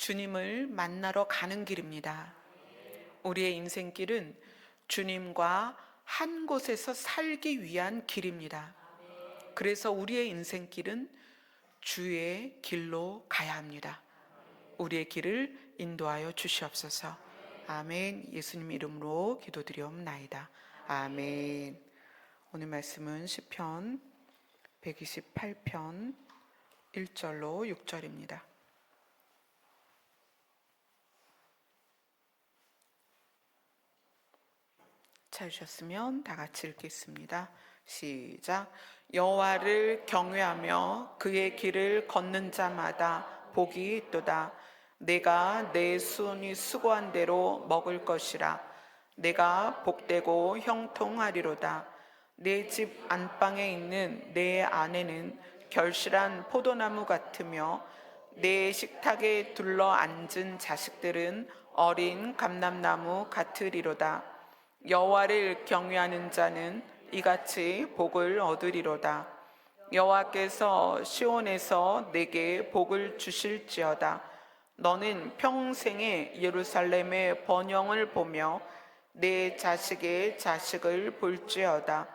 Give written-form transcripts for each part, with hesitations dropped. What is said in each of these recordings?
주님을 만나러 가는 길입니다. 우리의 인생길은 주님과 한 곳에서 살기 위한 길입니다. 그래서 우리의 인생길은 주의 길로 가야 합니다. 우리의 길을 인도하여 주시옵소서. 아멘. 예수님 이름으로 기도드리옵나이다. 아멘. 오늘 말씀은 시편 128편 1절로 6절입니다. 찾으셨으면 다 같이 읽겠습니다. 시작. 여호와를 경외하며 그의 길을 걷는 자마다 복이 있도다. 내가 내 손이 수고한 대로 먹을 것이라. 내가 복되고 형통하리로다. 내 집 안방에 있는 내 아내는 결실한 포도나무 같으며 내 식탁에 둘러 앉은 자식들은 어린 감람나무 같으리로다. 여호와를 경외하는 자는 이같이 복을 얻으리로다. 여호와께서 시온에서 내게 복을 주실지어다. 너는 평생에 예루살렘의 번영을 보며 내 자식의 자식을 볼지어다.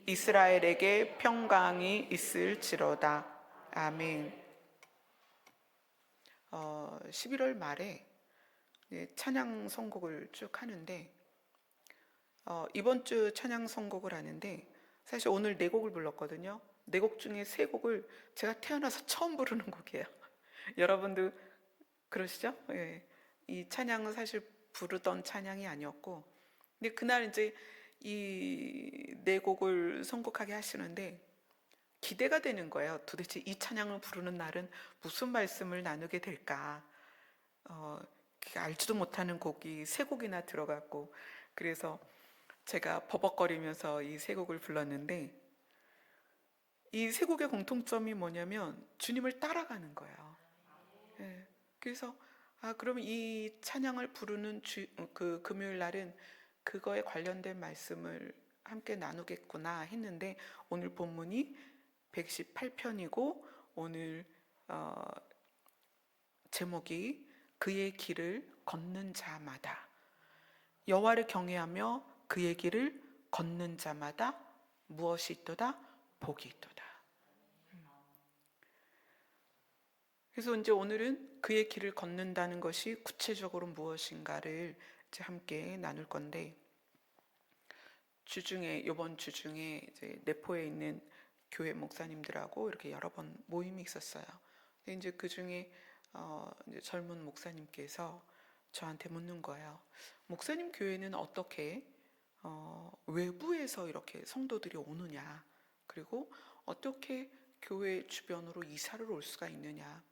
이스라엘에게 평강이 있을지로다. 아멘. 11월 말에 찬양 선곡을 쭉 하는데 이번 주 찬양 선곡을 하는데 사실 오늘 4곡을 불렀거든요. 4곡 중에 3곡을 제가 태어나서 처음 부르는 곡이에요. 여러분도 그러시죠? 예. 이 찬양은 사실 부르던 찬양이 아니었고, 근데 그날 이제 이 4곡을 선곡하게 하시는데 기대가 되는 거예요. 도대체 이 찬양을 부르는 날은 무슨 말씀을 나누게 될까? 알지도 못하는 곡이 3곡이나 들어갔고, 그래서 제가 버벅거리면서 이 3곡을 불렀는데 이 3곡의 공통점이 뭐냐면 주님을 따라가는 거예요. 예. 그래서 그러면 이 찬양을 부르는 그 금요일 날은 그거에 관련된 말씀을 함께 나누겠구나 했는데 오늘 본문이 118편이고 오늘 제목이 그의 길을 걷는 자마다, 여호와를 경외하며 그의 길을 걷는 자마다 무엇이 있도다? 복이 있도다. 그래서 이제 오늘은 그의 길을 걷는다는 것이 구체적으로 무엇인가를 이제 함께 나눌 건데, 이번 주 중에 이제 내포에 있는 교회 목사님들하고 이렇게 여러 번 모임이 있었어요. 근데 이제 그 중에 이제 젊은 목사님께서 저한테 묻는 거예요. 목사님 교회는 어떻게 외부에서 이렇게 성도들이 오느냐, 그리고 어떻게 교회 주변으로 이사를 올 수가 있느냐.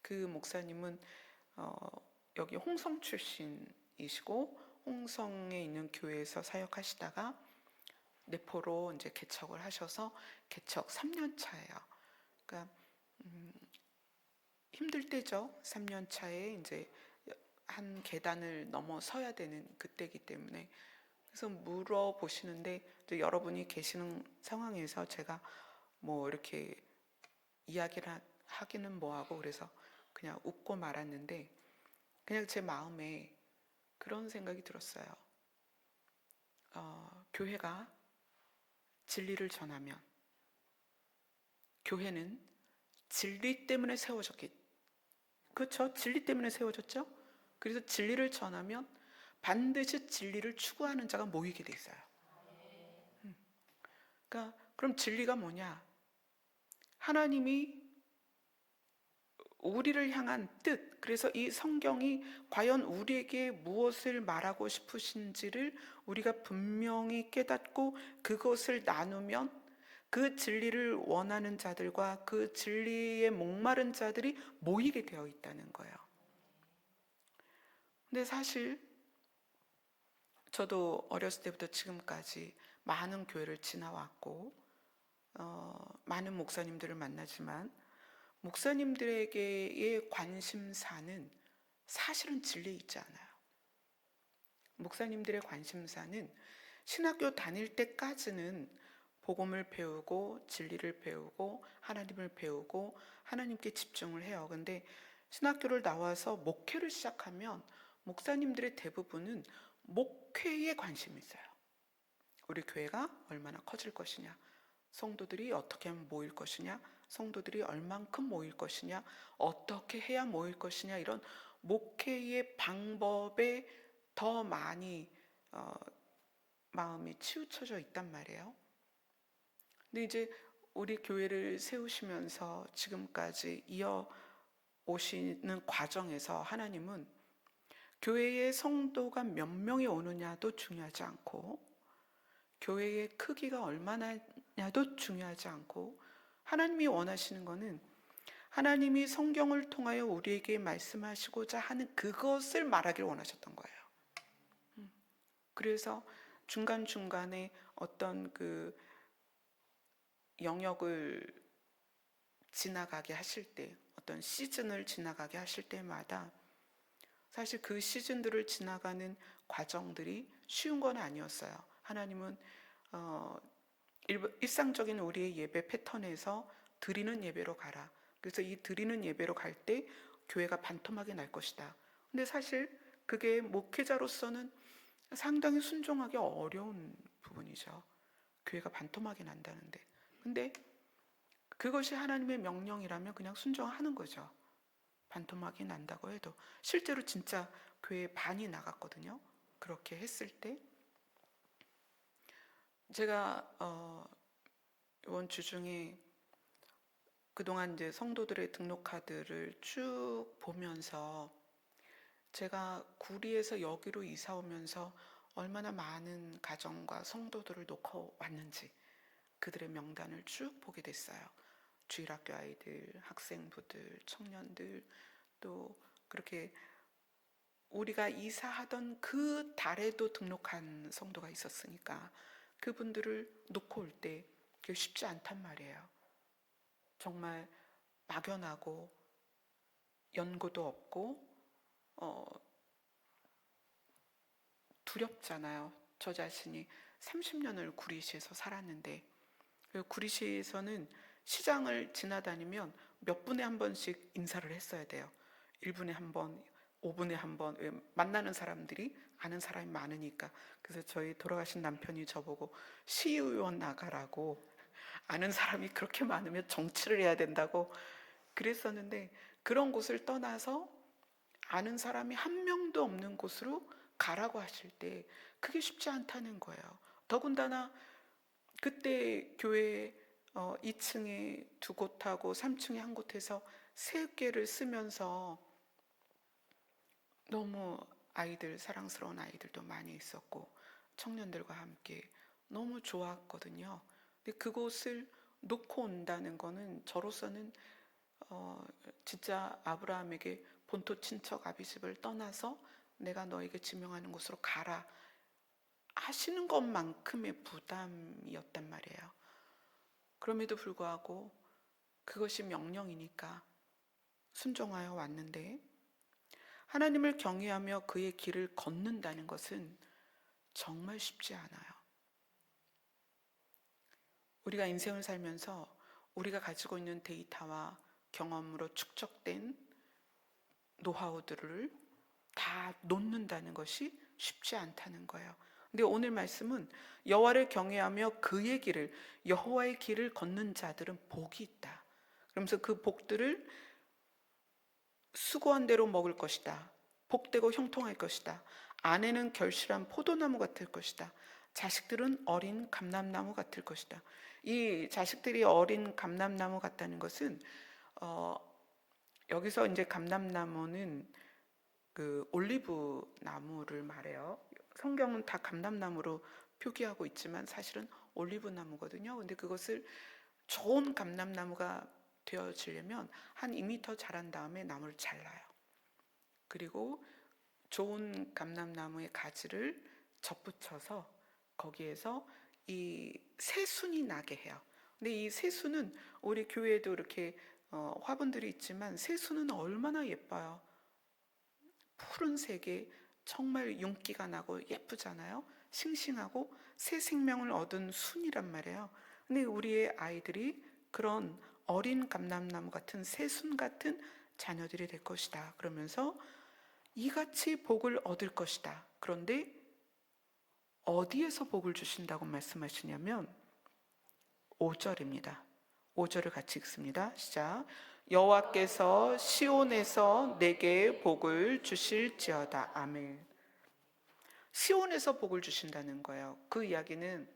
그 목사님은 여기 홍성 출신이시고 홍성에 있는 교회에서 사역하시다가 내포로 이제 개척을 하셔서 개척 3년 차예요. 그러니까 힘들 때죠. 3년 차에 이제 한 계단을 넘어서야 되는 그때이기 때문에, 그래서 물어보시는데 여러분이 계시는 상황에서 제가 뭐 이렇게 이야기를 하기는 뭐하고 그래서 그냥 웃고 말았는데, 그냥 제 마음에 그런 생각이 들었어요. 교회가 진리를 전하면, 교회는 진리 때문에 세워졌기, 그렇죠? 진리 때문에 세워졌죠? 그래서 진리를 전하면 반드시 진리를 추구하는 자가 모이게 돼 있어요. 그러니까 그럼 진리가 뭐냐? 하나님이 우리를 향한 뜻, 그래서 이 성경이 과연 우리에게 무엇을 말하고 싶으신지를 우리가 분명히 깨닫고 그것을 나누면 그 진리를 원하는 자들과 그 진리에 목마른 자들이 모이게 되어 있다는 거예요. 근데 사실 저도 어렸을 때부터 지금까지 많은 교회를 지나왔고 많은 목사님들을 만나지만 목사님들에게의 관심사는 사실은 진리에 있지 않아요. 목사님들의 관심사는 신학교 다닐 때까지는 복음을 배우고 진리를 배우고 하나님을 배우고 하나님께 집중을 해요. 근데 신학교를 나와서 목회를 시작하면 목사님들의 대부분은 목회에 관심이 있어요. 우리 교회가 얼마나 커질 것이냐, 성도들이 어떻게 하면 모일 것이냐, 성도들이 얼만큼 모일 것이냐, 어떻게 해야 모일 것이냐, 이런 목회의 방법에 더 많이 마음이 치우쳐져 있단 말이에요. 근데 이제 우리 교회를 세우시면서 지금까지 이어 오시는 과정에서 하나님은 교회의 성도가 몇 명이 오느냐도 중요하지 않고, 교회의 크기가 얼마나냐도 중요하지 않고, 하나님이 원하시는 것은 하나님이 성경을 통하여 우리에게 말씀하시고자 하는 그것을 말하길 원하셨던 거예요. 그래서 중간중간에 어떤 그 영역을 지나가게 하실 때, 어떤 시즌을 지나가게 하실 때마다 사실 그 시즌들을 지나가는 과정들이 쉬운 건 아니었어요. 하나님은 일상적인 우리의 예배 패턴에서 드리는 예배로 가라. 그래서 이 드리는 예배로 갈 때 교회가 반토막이 날 것이다. 근데 사실 그게 목회자로서는 상당히 순종하기 어려운 부분이죠. 교회가 반토막이 난다는데. 근데 그것이 하나님의 명령이라면 그냥 순종하는 거죠. 반토막이 난다고 해도. 실제로 진짜 교회 반이 나갔거든요. 그렇게 했을 때 제가 이번 주 중에 그동안 이제 성도들의 등록카드를 쭉 보면서 제가 구리에서 여기로 이사 오면서 얼마나 많은 가정과 성도들을 놓고 왔는지 그들의 명단을 쭉 보게 됐어요. 주일학교 아이들, 학생부들, 청년들, 또 그렇게 우리가 이사하던 그 달에도 등록한 성도가 있었으니까 그분들을 놓고 올 때 그게 쉽지 않단 말이에요. 정말 막연하고 연고도 없고 두렵잖아요. 저 자신이 30년을 구리시에서 살았는데, 구리시에서는 시장을 지나다니면 몇 분에 한 번씩 인사를 했어야 돼요. 1분에 한 번, 5분에 한 번. 만나는 사람들이 아는 사람이 많으니까. 그래서 저희 돌아가신 남편이 저보고 시의원 나가라고, 아는 사람이 그렇게 많으면 정치를 해야 된다고 그랬었는데, 그런 곳을 떠나서 아는 사람이 한 명도 없는 곳으로 가라고 하실 때 그게 쉽지 않다는 거예요. 더군다나 그때 교회 2층에 두 곳하고 3층에 한 곳에서 세 개를 쓰면서 너무 아이들, 사랑스러운 아이들도 많이 있었고 청년들과 함께 너무 좋았거든요. 근데 그곳을 놓고 온다는 거는 저로서는 진짜 아브라함에게 본토 친척 아비집을 떠나서 내가 너에게 지명하는 곳으로 가라 하시는 것만큼의 부담이었단 말이에요. 그럼에도 불구하고 그것이 명령이니까 순종하여 왔는데, 하나님을 경외하며 그의 길을 걷는다는 것은 정말 쉽지 않아요. 우리가 인생을 살면서 우리가 가지고 있는 데이터와 경험으로 축적된 노하우들을 다 놓는다는 것이 쉽지 않다는 거예요. 근데 오늘 말씀은 여호와를 경외하며 그의 길을, 여호와의 길을 걷는 자들은 복이 있다. 그러면서 그 복들을 수고한 대로 먹을 것이다. 복되고 형통할 것이다. 아내는 결실한 포도나무 같을 것이다. 자식들은 어린 감람나무 같을 것이다. 이 자식들이 어린 감람나무 같다는 것은 여기서 이제 감람나무는 그 올리브 나무를 말해요. 성경은 다 감람나무로 표기하고 있지만 사실은 올리브 나무거든요. 근데 그것을 좋은 감람나무가 되어지려면 한 2m 자란 다음에 나무를 잘라요. 그리고 좋은 감람나무의 가지를 접붙여서 거기에서 이 새순이 나게 해요. 근데 이 새순은 우리 교회에도 이렇게 화분들이 있지만 새순은 얼마나 예뻐요. 푸른색에 정말 윤기가 나고 예쁘잖아요. 싱싱하고 새 생명을 얻은 순이란 말이에요. 근데 우리의 아이들이 그런 어린 감람나무 같은 새순 같은 자녀들이 될 것이다. 그러면서 이같이 복을 얻을 것이다. 그런데 어디에서 복을 주신다고 말씀하시냐면 5절입니다. 5절을 같이 읽습니다. 시작. 여호와께서 시온에서 내게 복을 주실지어다. 아멘. 시온에서 복을 주신다는 거예요. 그 이야기는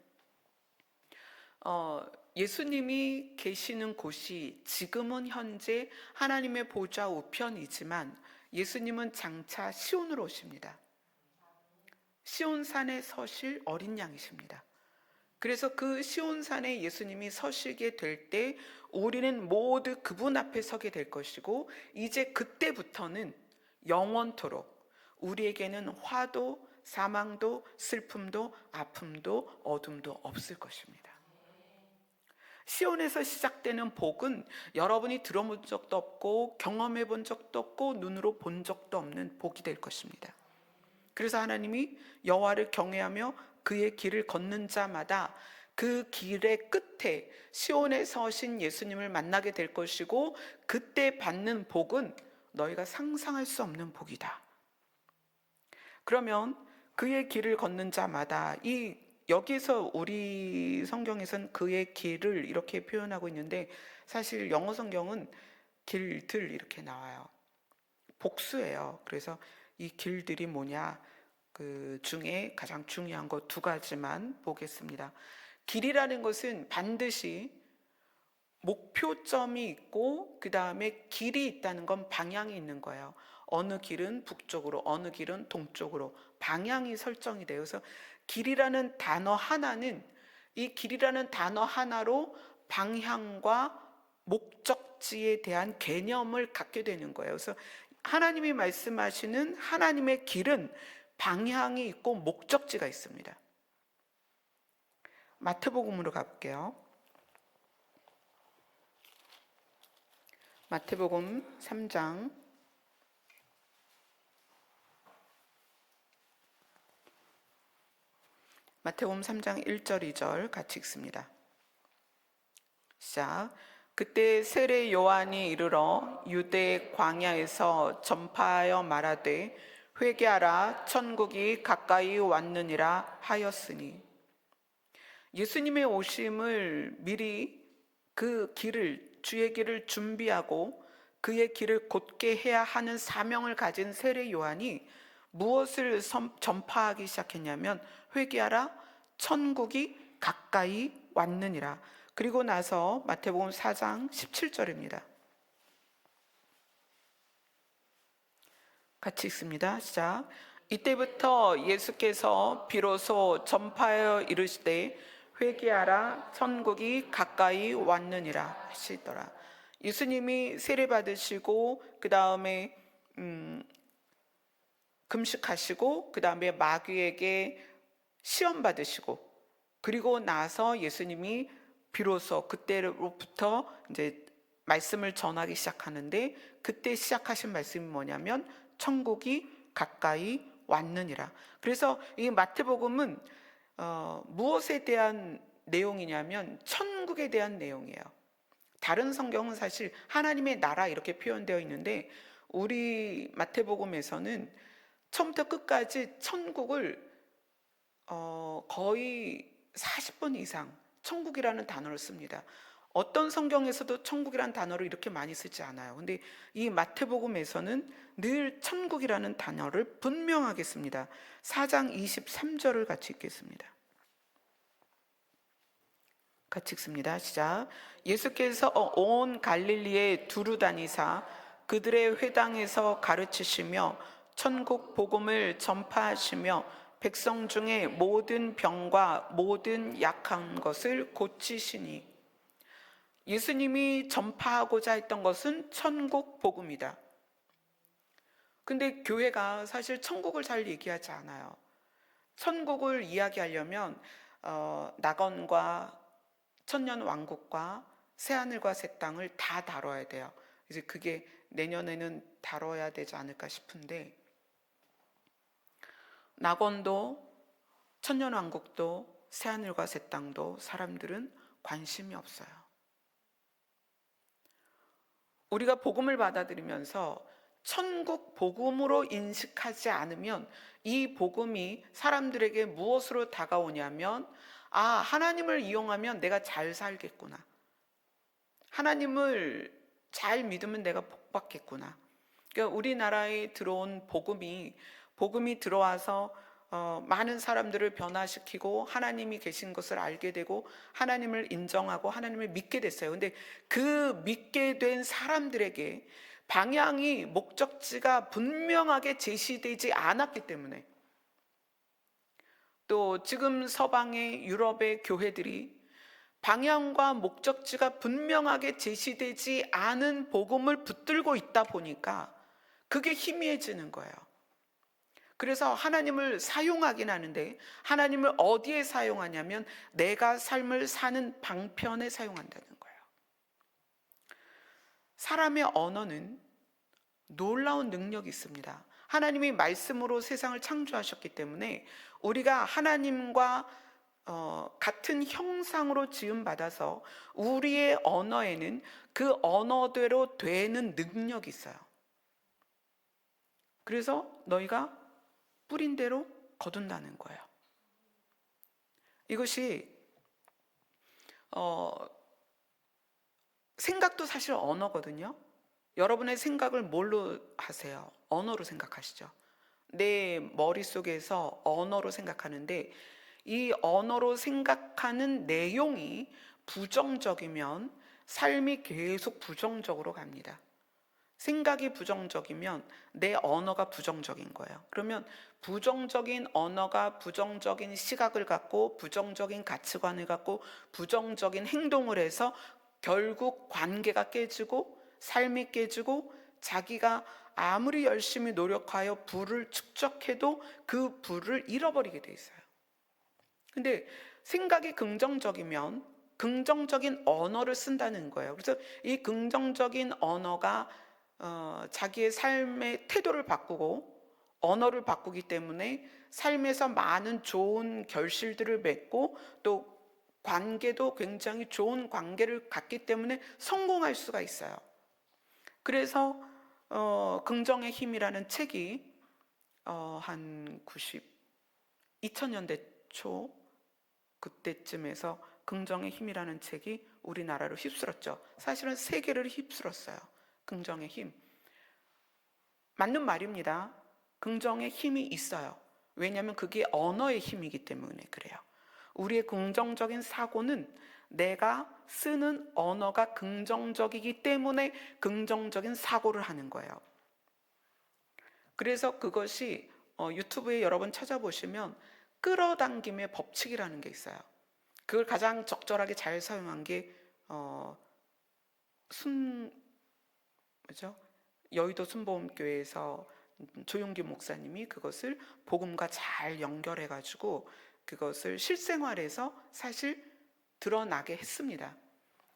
예수님이 계시는 곳이 지금은 현재 하나님의 보좌 우편이지만 예수님은 장차 시온으로 오십니다. 시온산에 서실 어린 양이십니다. 그래서 그 시온산에 예수님이 서시게 될 때 우리는 모두 그분 앞에 서게 될 것이고, 이제 그때부터는 영원토록 우리에게는 화도 사망도 슬픔도 아픔도 어둠도 없을 것입니다. 시온에서 시작되는 복은 여러분이 들어본 적도 없고 경험해 본 적도 없고 눈으로 본 적도 없는 복이 될 것입니다. 그래서 하나님이 여호와를 경외하며 그의 길을 걷는 자마다 그 길의 끝에 시온에 서신 예수님을 만나게 될 것이고, 그때 받는 복은 너희가 상상할 수 없는 복이다. 그러면 그의 길을 걷는 자마다, 여기서 우리 성경에서는 그의 길을 이렇게 표현하고 있는데 사실 영어 성경은 길들 이렇게 나와요. 복수예요. 그래서 이 길들이 뭐냐, 그 중에 가장 중요한 거 2가지만 보겠습니다. 길이라는 것은 반드시 목표점이 있고 그 다음에 길이 있다는 건 방향이 있는 거예요. 어느 길은 북쪽으로, 어느 길은 동쪽으로 방향이 설정이 돼요. 그래서 길이라는 단어 하나는, 이 길이라는 단어 하나로 방향과 목적지에 대한 개념을 갖게 되는 거예요. 그래서 하나님이 말씀하시는 하나님의 길은 방향이 있고 목적지가 있습니다. 마태복음으로 가볼게요. 마태복음 3장 마태복음 3장 1절 2절 같이 읽습니다. 시작. 그때 세례 요한이 이르러 유대 광야에서 전파하여 말하되 회개하라 천국이 가까이 왔느니라 하였으니, 예수님의 오심을 미리 그 길을, 주의 길을 준비하고 그의 길을 곧게 해야 하는 사명을 가진 세례 요한이 무엇을 전파하기 시작했냐면 회개하라 천국이 가까이 왔느니라. 그리고 나서 마태복음 4장 17절입니다. 같이 읽습니다. 시작. 이때부터 예수께서 비로소 전파하여 이르시되 회개하라 천국이 가까이 왔느니라 하시더라. 예수님이 세례 받으시고 그 다음에 금식하시고 그 다음에 마귀에게 시험 받으시고, 그리고 나서 예수님이 비로소 그때로부터 이제 말씀을 전하기 시작하는데, 그때 시작하신 말씀이 뭐냐면 천국이 가까이 왔느니라. 그래서 이 마태복음은 무엇에 대한 내용이냐면 천국에 대한 내용이에요. 다른 성경은 사실 하나님의 나라 이렇게 표현되어 있는데 우리 마태복음에서는 처음부터 끝까지 천국을 거의 40번 이상 천국이라는 단어를 씁니다. 어떤 성경에서도 천국이라는 단어를 이렇게 많이 쓰지 않아요. 근데 이 마태복음에서는 늘 천국이라는 단어를 분명하게 씁니다. 4장 23절을 같이 읽겠습니다. 같이 읽습니다. 시작. 예수께서 온 갈릴리에 두루 다니사 그들의 회당에서 가르치시며 천국 복음을 전파하시며 백성 중에 모든 병과 모든 약한 것을 고치시니, 예수님이 전파하고자 했던 것은 천국 복음이다. 근데 교회가 사실 천국을 잘 얘기하지 않아요. 천국을 이야기하려면 낙원과 천년왕국과 새하늘과 새 땅을 다 다뤄야 돼요. 이제 그게 내년에는 다뤄야 되지 않을까 싶은데, 낙원도 천년왕국도 새하늘과 새 땅도 사람들은 관심이 없어요. 우리가 복음을 받아들이면서 천국 복음으로 인식하지 않으면 이 복음이 사람들에게 무엇으로 다가오냐면, 아, 하나님을 이용하면 내가 잘 살겠구나. 하나님을 잘 믿으면 내가 복받겠구나. 그러니까 우리나라에 들어온 복음이 들어와서 많은 사람들을 변화시키고 하나님이 계신 것을 알게 되고 하나님을 인정하고 하나님을 믿게 됐어요. 근데 그 믿게 된 사람들에게 방향이, 목적지가 분명하게 제시되지 않았기 때문에, 또 지금 서방의 유럽의 교회들이 방향과 목적지가 분명하게 제시되지 않은 복음을 붙들고 있다 보니까 그게 희미해지는 거예요. 그래서 하나님을 사용하긴 하는데, 하나님을 어디에 사용하냐면 내가 삶을 사는 방편에 사용한다는 거예요. 사람의 언어는 놀라운 능력이 있습니다. 하나님이 말씀으로 세상을 창조하셨기 때문에 우리가 하나님과 같은 형상으로 지음받아서 우리의 언어에는 그 언어대로 되는 능력이 있어요. 그래서 너희가 뿌린 대로 거둔다는 거예요. 이것이 생각도 사실 언어거든요. 여러분의 생각을 뭘로 하세요? 언어로 생각하시죠. 내 머릿속에서 언어로 생각하는데, 이 언어로 생각하는 내용이 부정적이면 삶이 계속 부정적으로 갑니다. 생각이 부정적이면 내 언어가 부정적인 거예요. 그러면 부정적인 언어가 부정적인 시각을 갖고 부정적인 가치관을 갖고 부정적인 행동을 해서 결국 관계가 깨지고 삶이 깨지고, 자기가 아무리 열심히 노력하여 부를 축적해도 그 부를 잃어버리게 돼 있어요. 근데 생각이 긍정적이면 긍정적인 언어를 쓴다는 거예요. 그래서 이 긍정적인 언어가 자기의 삶의 태도를 바꾸고 언어를 바꾸기 때문에 삶에서 많은 좋은 결실들을 맺고, 또 관계도 굉장히 좋은 관계를 갖기 때문에 성공할 수가 있어요. 그래서 긍정의 힘이라는 책이 한 2000년대 초 그때쯤에서 긍정의 힘이라는 책이 우리나라를 휩쓸었죠. 사실은 세계를 휩쓸었어요. 긍정의 힘. 맞는 말입니다. 긍정의 힘이 있어요. 왜냐하면 그게 언어의 힘이기 때문에 그래요. 우리의 긍정적인 사고는 내가 쓰는 언어가 긍정적이기 때문에 긍정적인 사고를 하는 거예요. 그래서 그것이 유튜브에 여러 번 찾아보시면 끌어당김의 법칙이라는 게 있어요. 그걸 가장 적절하게 잘 사용한 게 여의도 순복음교회에서 조용기 목사님이 그것을 복음과 잘 연결해가지고 그것을 실생활에서 사실 드러나게 했습니다.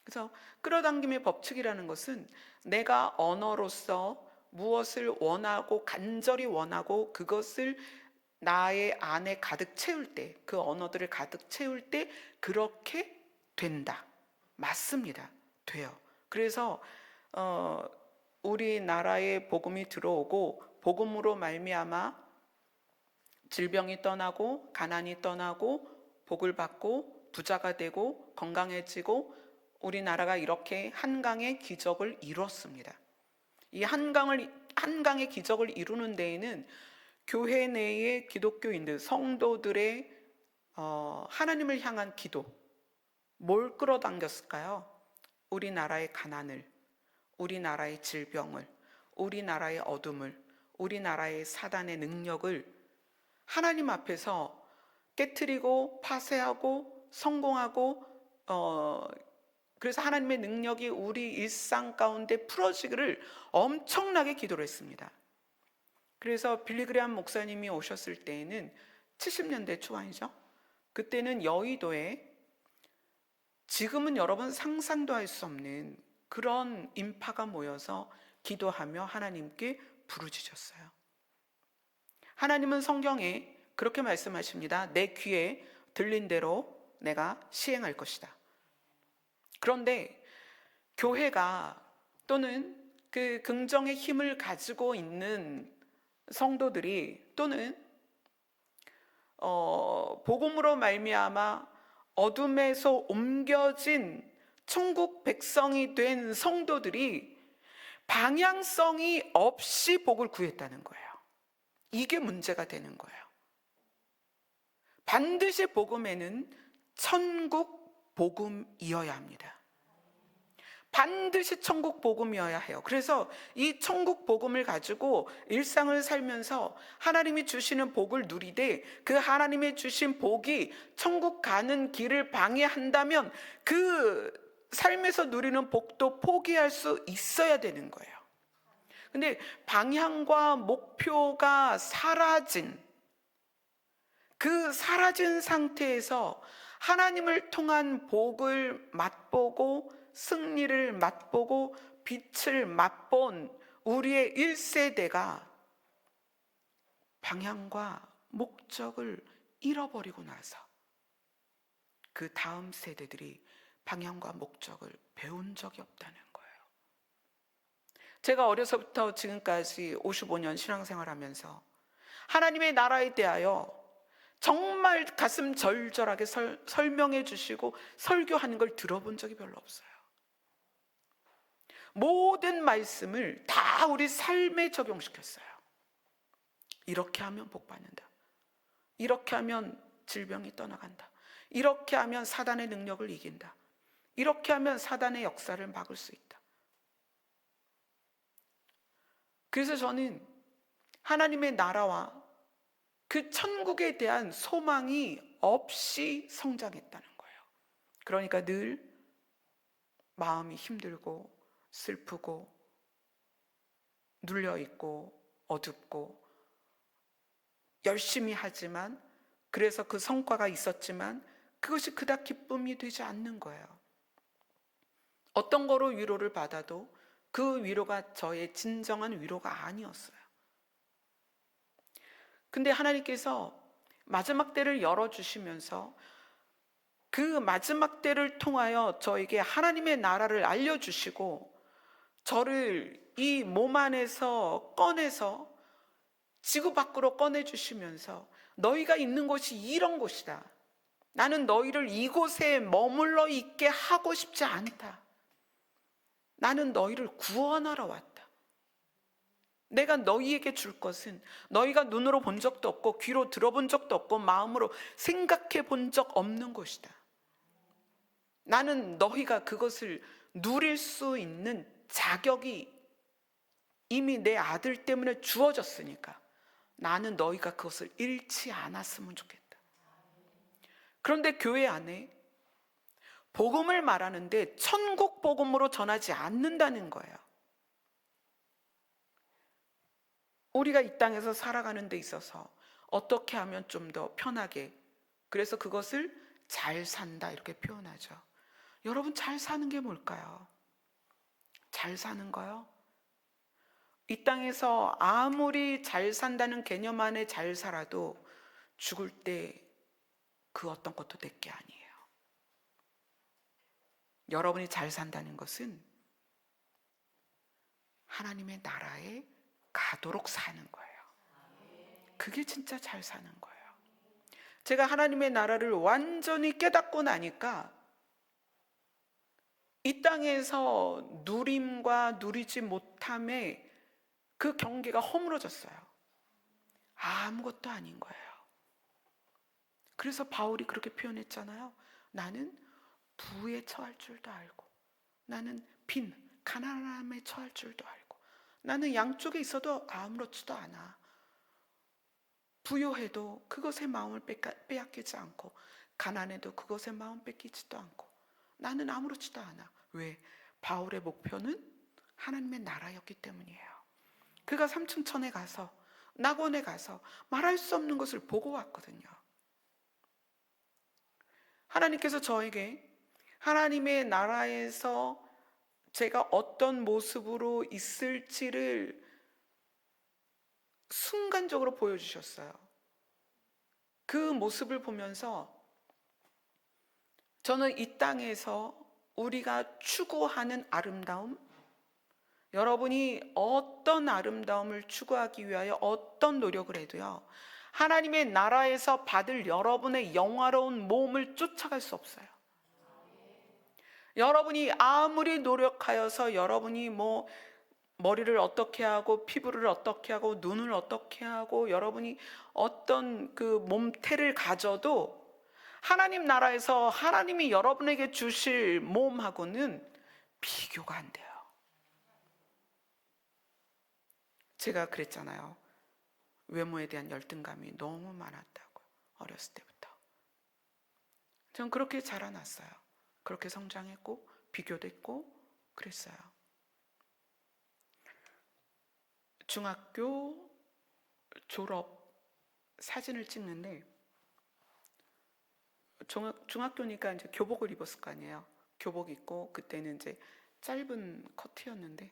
그래서 끌어당김의 법칙이라는 것은 내가 언어로서 무엇을 원하고 간절히 원하고 그것을 나의 안에 가득 채울 때, 그 언어들을 가득 채울 때 그렇게 된다. 맞습니다. 돼요. 그래서 우리나라에 복음이 들어오고 복음으로 말미암아 질병이 떠나고 가난이 떠나고 복을 받고 부자가 되고 건강해지고 우리나라가 이렇게 한강의 기적을 이뤘습니다. 이 한강의 기적을 이루는 데에는 교회 내의 기독교인들, 성도들의 하나님을 향한 기도, 뭘 끌어당겼을까요? 우리나라의 가난을, 우리나라의 질병을, 우리나라의 어둠을, 우리나라의 사단의 능력을 하나님 앞에서 깨트리고 파쇄하고 성공하고 그래서 하나님의 능력이 우리 일상 가운데 풀어지기를 엄청나게 기도를 했습니다. 그래서 빌리그레암 목사님이 오셨을 때에는 70년대 초반이죠. 그때는 여의도에 지금은 여러분 상상도 할 수 없는 그런 인파가 모여서 기도하며 하나님께 부르짖었어요. 하나님은 성경에 그렇게 말씀하십니다. 내 귀에 들린 대로 내가 시행할 것이다. 그런데 교회가 또는 그 긍정의 힘을 가지고 있는 성도들이 또는 복음으로 말미암아 어둠에서 옮겨진 천국 백성이 된 성도들이 방향성이 없이 복을 구했다는 거예요. 이게 문제가 되는 거예요. 반드시 복음에는 천국 복음이어야 합니다. 반드시 천국 복음이어야 해요. 그래서 이 천국 복음을 가지고 일상을 살면서 하나님이 주시는 복을 누리되 그 하나님이 주신 복이 천국 가는 길을 방해한다면 그 삶에서 누리는 복도 포기할 수 있어야 되는 거예요. 근데 방향과 목표가 사라진 그 사라진 상태에서 하나님을 통한 복을 맛보고 승리를 맛보고 빛을 맛본 우리의 1세대가 방향과 목적을 잃어버리고 나서 그 다음 세대들이 방향과 목적을 배운 적이 없다는 거예요. 제가 어려서부터 지금까지 55년 신앙생활하면서 하나님의 나라에 대하여 정말 가슴 절절하게 설명해 주시고 설교하는 걸 들어본 적이 별로 없어요. 모든 말씀을 다 우리 삶에 적용시켰어요. 이렇게 하면 복 받는다. 이렇게 하면 질병이 떠나간다. 이렇게 하면 사단의 능력을 이긴다. 이렇게 하면 사단의 역사를 막을 수 있다. 그래서 저는 하나님의 나라와 그 천국에 대한 소망이 없이 성장했다는 거예요. 그러니까 늘 마음이 힘들고 슬프고 눌려있고 어둡고 열심히 하지만 그래서 그 성과가 있었지만 그것이 그닥 기쁨이 되지 않는 거예요. 어떤 거로 위로를 받아도 그 위로가 저의 진정한 위로가 아니었어요. 근데 하나님께서 마지막 때를 열어주시면서 그 마지막 때를 통하여 저에게 하나님의 나라를 알려주시고 저를 이 몸 안에서 꺼내서 지구 밖으로 꺼내주시면서 너희가 있는 곳이 이런 곳이다. 나는 너희를 이곳에 머물러 있게 하고 싶지 않다. 나는 너희를 구원하러 왔다. 내가 너희에게 줄 것은 너희가 눈으로 본 적도 없고 귀로 들어본 적도 없고 마음으로 생각해 본 적 없는 것이다. 나는 너희가 그것을 누릴 수 있는 자격이 이미 내 아들 때문에 주어졌으니까 나는 너희가 그것을 잃지 않았으면 좋겠다. 그런데 교회 안에 복음을 말하는데 천국 복음으로 전하지 않는다는 거예요. 우리가 이 땅에서 살아가는 데 있어서 어떻게 하면 좀 더 편하게, 그래서 그것을 잘 산다 이렇게 표현하죠. 여러분, 잘 사는 게 뭘까요? 잘 사는 거요? 이 땅에서 아무리 잘 산다는 개념 안에 잘 살아도 죽을 때 그 어떤 것도 내게 아니에요. 여러분이 잘 산다는 것은 하나님의 나라에 가도록 사는 거예요. 그게 진짜 잘 사는 거예요. 제가 하나님의 나라를 완전히 깨닫고 나니까 이 땅에서 누림과 누리지 못함의 그 경계가 허물어졌어요. 아무것도 아닌 거예요. 그래서 바울이 그렇게 표현했잖아요. 나는 부에 처할 줄도 알고, 나는 빈, 가난함에 처할 줄도 알고, 나는 양쪽에 있어도 아무렇지도 않아. 부요해도 그것의 마음을 빼앗기지 않고, 가난해도 그것의 마음 뺏기지도 않고, 나는 아무렇지도 않아. 왜? 바울의 목표는 하나님의 나라였기 때문이에요. 그가 삼층천에 가서, 낙원에 가서 말할 수 없는 것을 보고 왔거든요. 하나님께서 저에게 하나님의 나라에서 제가 어떤 모습으로 있을지를 순간적으로 보여주셨어요. 그 모습을 보면서 저는 이 땅에서 우리가 추구하는 아름다움, 여러분이 어떤 아름다움을 추구하기 위하여 어떤 노력을 해도요, 하나님의 나라에서 받을 여러분의 영화로운 몸을 쫓아갈 수 없어요. 여러분이 아무리 노력하여서 여러분이 뭐 머리를 어떻게 하고 피부를 어떻게 하고 눈을 어떻게 하고 여러분이 어떤 그 몸태를 가져도 하나님 나라에서 하나님이 여러분에게 주실 몸하고는 비교가 안 돼요. 제가 그랬잖아요. 외모에 대한 열등감이 너무 많았다고, 어렸을 때부터. 전 그렇게 자라났어요. 그렇게 성장했고 비교도 했고 그랬어요. 중학교 졸업 사진을 찍는데, 중학교니까 이제 교복을 입었을 거 아니에요. 교복 입고 그때는 이제 짧은 커트였는데,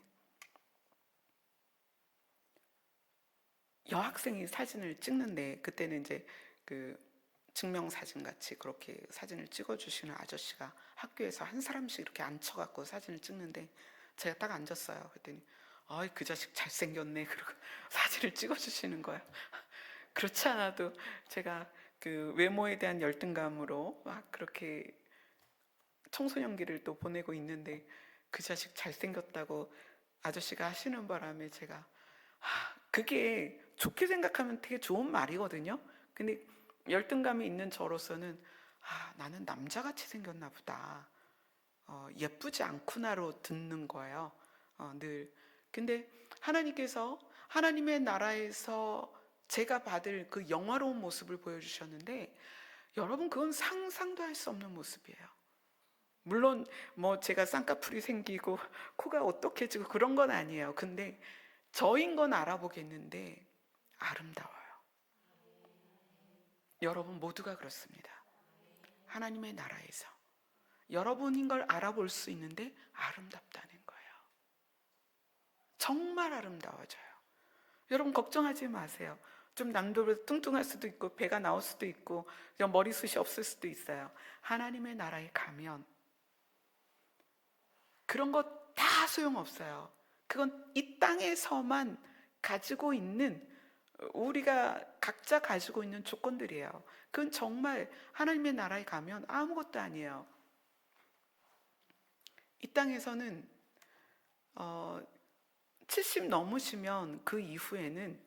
여학생이 사진을 찍는데, 그때는 이제 그 증명사진 같이 그렇게 사진을 찍어주시는 아저씨가 학교에서 한 사람씩 이렇게 앉혀갖고 사진을 찍는데, 제가 딱 앉았어요. 그랬더니 아이 그 자식 잘생겼네 그러고 사진을 찍어주시는 거예요. 그렇지 않아도 제가 그 외모에 대한 열등감으로 막 그렇게 청소년기를 또 보내고 있는데, 그 자식 잘생겼다고 아저씨가 하시는 바람에 제가, 그게 좋게 생각하면 되게 좋은 말이거든요. 근데 열등감이 있는 저로서는 나는 남자같이 생겼나 보다, 예쁘지 않구나로 듣는 거예요. 늘. 근데 하나님께서 하나님의 나라에서 제가 받을 그 영화로운 모습을 보여주셨는데, 여러분 그건 상상도 할 수 없는 모습이에요. 물론 뭐 제가 쌍꺼풀이 생기고 코가 어떡해지고 그런 건 아니에요. 근데 저인 건 알아보겠는데 아름다워요. 여러분 모두가 그렇습니다. 하나님의 나라에서 여러분인 걸 알아볼 수 있는데 아름답다는 거예요. 정말 아름다워져요. 여러분 걱정하지 마세요. 좀 남들보다 뚱뚱할 수도 있고 배가 나올 수도 있고 머리숱이 없을 수도 있어요. 하나님의 나라에 가면 그런 거 다 소용없어요. 그건 이 땅에서만 가지고 있는, 우리가 각자 가지고 있는 조건들이에요. 그건 정말 하나님의 나라에 가면 아무것도 아니에요. 이 땅에서는 70 넘으시면 그 이후에는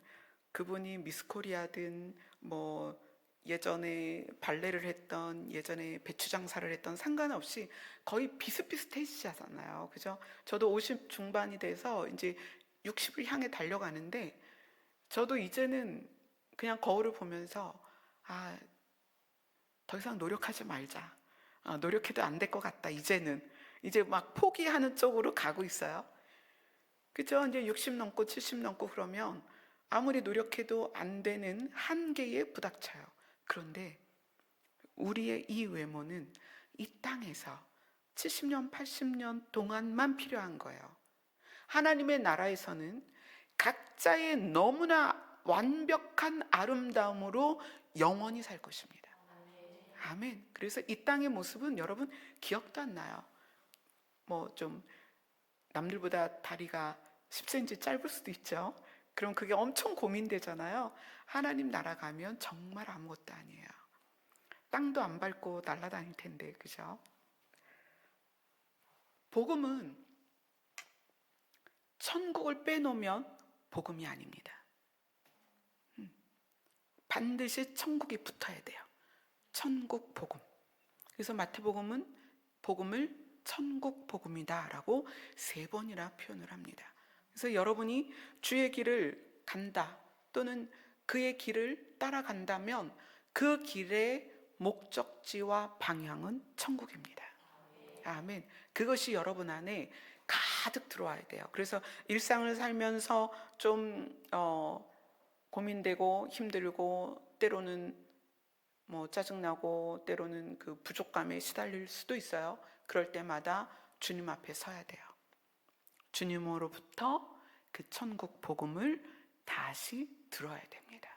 그분이 미스코리아든 뭐 예전에 발레를 했던, 예전에 배추 장사를 했던 상관없이 거의 비슷비슷해지잖아요. 그죠? 저도 50 중반이 돼서 이제 60을 향해 달려가는데, 저도 이제는 그냥 거울을 보면서 더 이상 노력하지 말자. 노력해도 안 될 것 같다. 이제 막 포기하는 쪽으로 가고 있어요. 그죠? 이제 60 넘고 70 넘고 그러면 아무리 노력해도 안 되는 한계에 부닥쳐요. 그런데 우리의 이 외모는 이 땅에서 70년, 80년 동안만 필요한 거예요. 하나님의 나라에서는 각자의 너무나 완벽한 아름다움으로 영원히 살 것입니다. 아멘. 그래서 이 땅의 모습은 여러분 기억도 안 나요. 뭐 좀 남들보다 다리가 10cm 짧을 수도 있죠. 그럼 그게 엄청 고민되잖아요. 하나님 나라 가면 정말 아무것도 아니에요. 땅도 안 밟고 날아다닐 텐데, 그죠? 복음은 천국을 빼놓으면 복음이 아닙니다. 반드시 천국이 붙어야 돼요. 천국 복음. 그래서 마태복음은 복음을 천국 복음이다라고 3번이나 표현을 합니다. 그래서 여러분이 주의 길을 간다, 또는 그의 길을 따라간다면 그 길의 목적지와 방향은 천국입니다. 아멘. 그것이 여러분 안에 가득 들어와야 돼요. 그래서 일상을 살면서 좀 고민되고 힘들고 때로는 뭐 짜증나고 때로는 그 부족감에 시달릴 수도 있어요. 그럴 때마다 주님 앞에 서야 돼요. 주님으로부터 그 천국 복음을 다시 들어야 됩니다.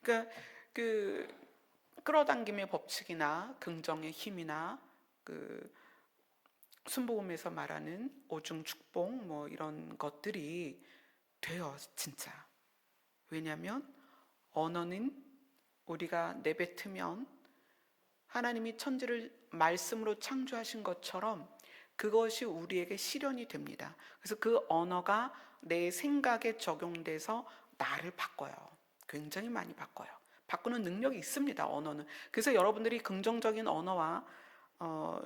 그러니까 그 끌어당김의 법칙이나 긍정의 힘이나 그 순복음에서 말하는 오중 축복 뭐 이런 것들이 돼요, 진짜. 왜냐하면 언어는 우리가 내뱉으면 하나님이 천지를 말씀으로 창조하신 것처럼 그것이 우리에게 실현이 됩니다. 그래서 그 언어가 내 생각에 적용돼서 나를 바꿔요. 굉장히 많이 바꿔요. 바꾸는 능력이 있습니다, 언어는. 그래서 여러분들이 긍정적인 언어와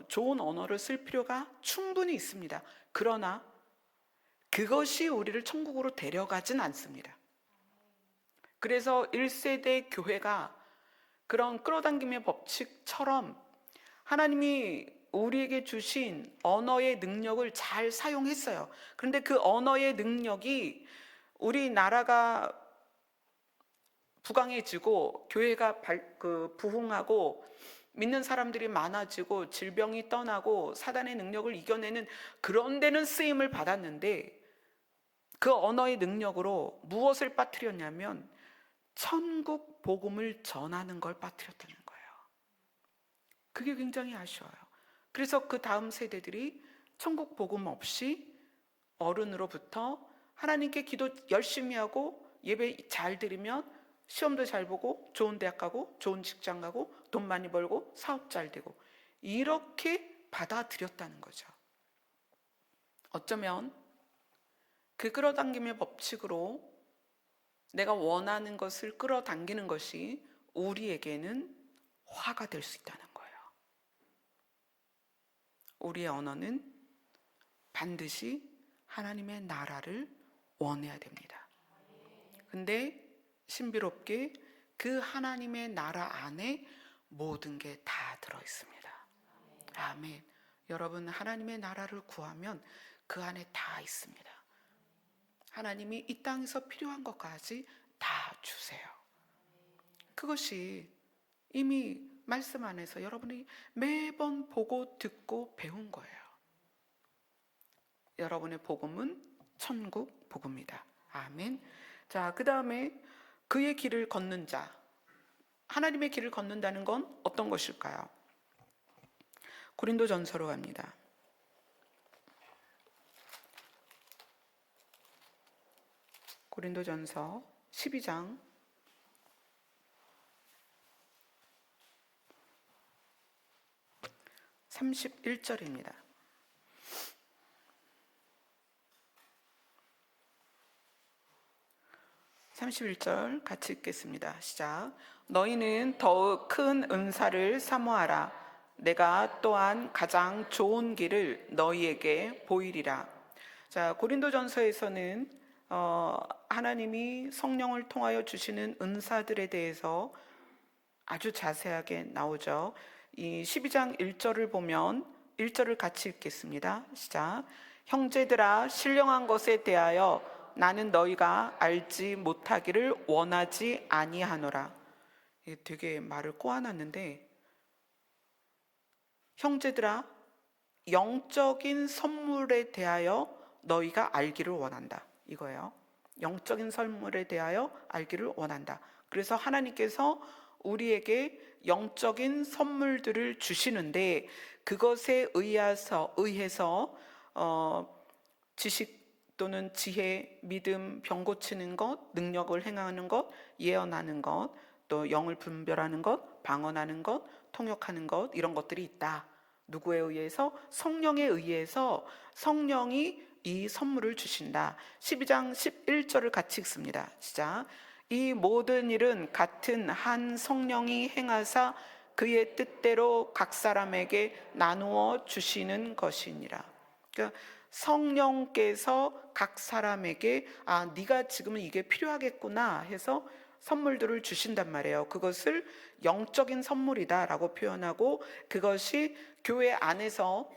좋은 언어를 쓸 필요가 충분히 있습니다. 그러나 그것이 우리를 천국으로 데려가진 않습니다. 그래서 1세대 교회가 그런 끌어당김의 법칙처럼 하나님이 우리에게 주신 언어의 능력을 잘 사용했어요. 그런데 그 언어의 능력이 우리나라가 부강해지고 교회가 부흥하고 믿는 사람들이 많아지고 질병이 떠나고 사단의 능력을 이겨내는 그런 데는 쓰임을 받았는데 그 언어의 능력으로 무엇을 빠뜨렸냐면 천국 복음을 전하는 걸 빠뜨렸다는 거예요. 그게 굉장히 아쉬워요. 그래서 그 다음 세대들이 천국 복음 없이 어른으로부터 하나님께 기도 열심히 하고 예배 잘 드리면 시험도 잘 보고 좋은 대학 가고 좋은 직장 가고 돈 많이 벌고 사업 잘 되고 이렇게 받아들였다는 거죠. 어쩌면 그 끌어당김의 법칙으로 내가 원하는 것을 끌어당기는 것이 우리에게는 화가 될 수 있다는 거예요. 우리의 언어는 반드시 하나님의 나라를 원해야 됩니다. 근데 신비롭게 그 하나님의 나라 안에 모든 게 다 들어있습니다. 아멘. 여러분, 하나님의 나라를 구하면 그 안에 다 있습니다. 하나님이 이 땅에서 필요한 것까지 다 주세요. 그것이 이미 말씀 안에서 여러분이 매번 보고 듣고 배운 거예요. 여러분의 복음은 천국 복음이다. 아멘. 자, 그 다음에 그의 길을 걷는 자. 하나님의 길을 걷는다는 건 어떤 것일까요? 고린도전서로 갑니다. 고린도전서 12장 31절입니다. 31절 같이 읽겠습니다. 시작. 너희는 더욱 큰 은사를 사모하라. 내가 또한 가장 좋은 길을 너희에게 보이리라. 자, 고린도전서에서는 하나님이 성령을 통하여 주시는 은사들에 대해서 아주 자세하게 나오죠. 이 12장 1절을 보면 1절을 같이 읽겠습니다. 시작. 형제들아, 신령한 것에 대하여 나는 너희가 알지 못하기를 원하지 아니하노라. 되게 말을 꼬아놨는데, 형제들아, 영적인 선물에 대하여 너희가 알기를 원한다, 이거예요. 영적인 선물에 대하여 알기를 원한다. 그래서 하나님께서 우리에게 영적인 선물들을 주시는데 그것에 의해서 지식 또는 지혜, 믿음, 병 고치는 것, 능력을 행하는 것, 예언하는 것, 또 영을 분별하는 것, 방언하는 것, 통역하는 것, 이런 것들이 있다. 누구에 의해서? 성령에 의해서 성령이 이 선물을 주신다. 12장 11절을 같이 읽습니다. 시작. 이 모든 일은 같은 한 성령이 행하사 그의 뜻대로 각 사람에게 나누어 주시는 것이니라. 그러니까 성령께서 각 사람에게 네가 지금은 이게 필요하겠구나 해서 선물들을 주신단 말이에요. 그것을 영적인 선물이다라고 표현하고, 그것이 교회 안에서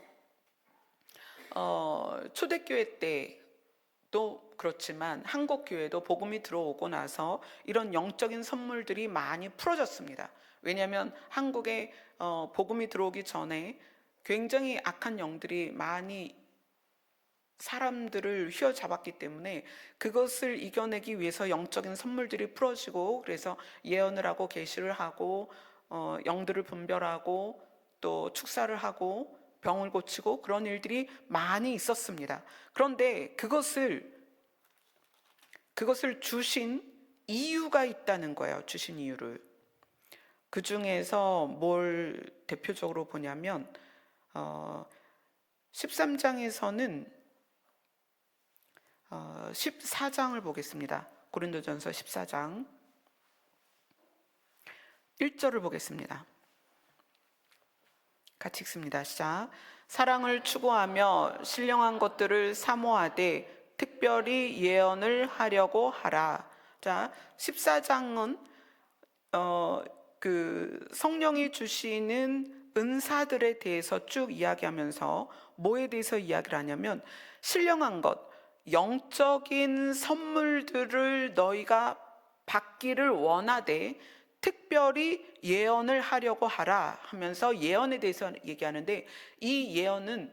초대교회 때도 그렇지만 한국 교회도 복음이 들어오고 나서 이런 영적인 선물들이 많이 풀어졌습니다. 왜냐하면 한국에 복음이 들어오기 전에 굉장히 악한 영들이 많이 사람들을 휘어잡았기 때문에 그것을 이겨내기 위해서 영적인 선물들이 풀어지고, 그래서 예언을 하고 계시를 하고 영들을 분별하고 또 축사를 하고 병을 고치고 그런 일들이 많이 있었습니다. 그런데 그것을 주신 이유가 있다는 거예요. 주신 이유를. 그 중에서 뭘 대표적으로 보냐면 13장에서는 14장을 보겠습니다. 고린도전서 14장 1절을 보겠습니다. 같이 읽습니다. 시작. 사랑을 추구하며 신령한 것들을 사모하되 특별히 예언을 하려고 하라. 자, 14장은 그 성령이 주시는 은사들에 대해서 쭉 이야기하면서 뭐에 대해서 이야기를 하냐면 신령한 것, 영적인 선물들을 너희가 받기를 원하되 특별히 예언을 하려고 하라 하면서 예언에 대해서 얘기하는데, 이 예언은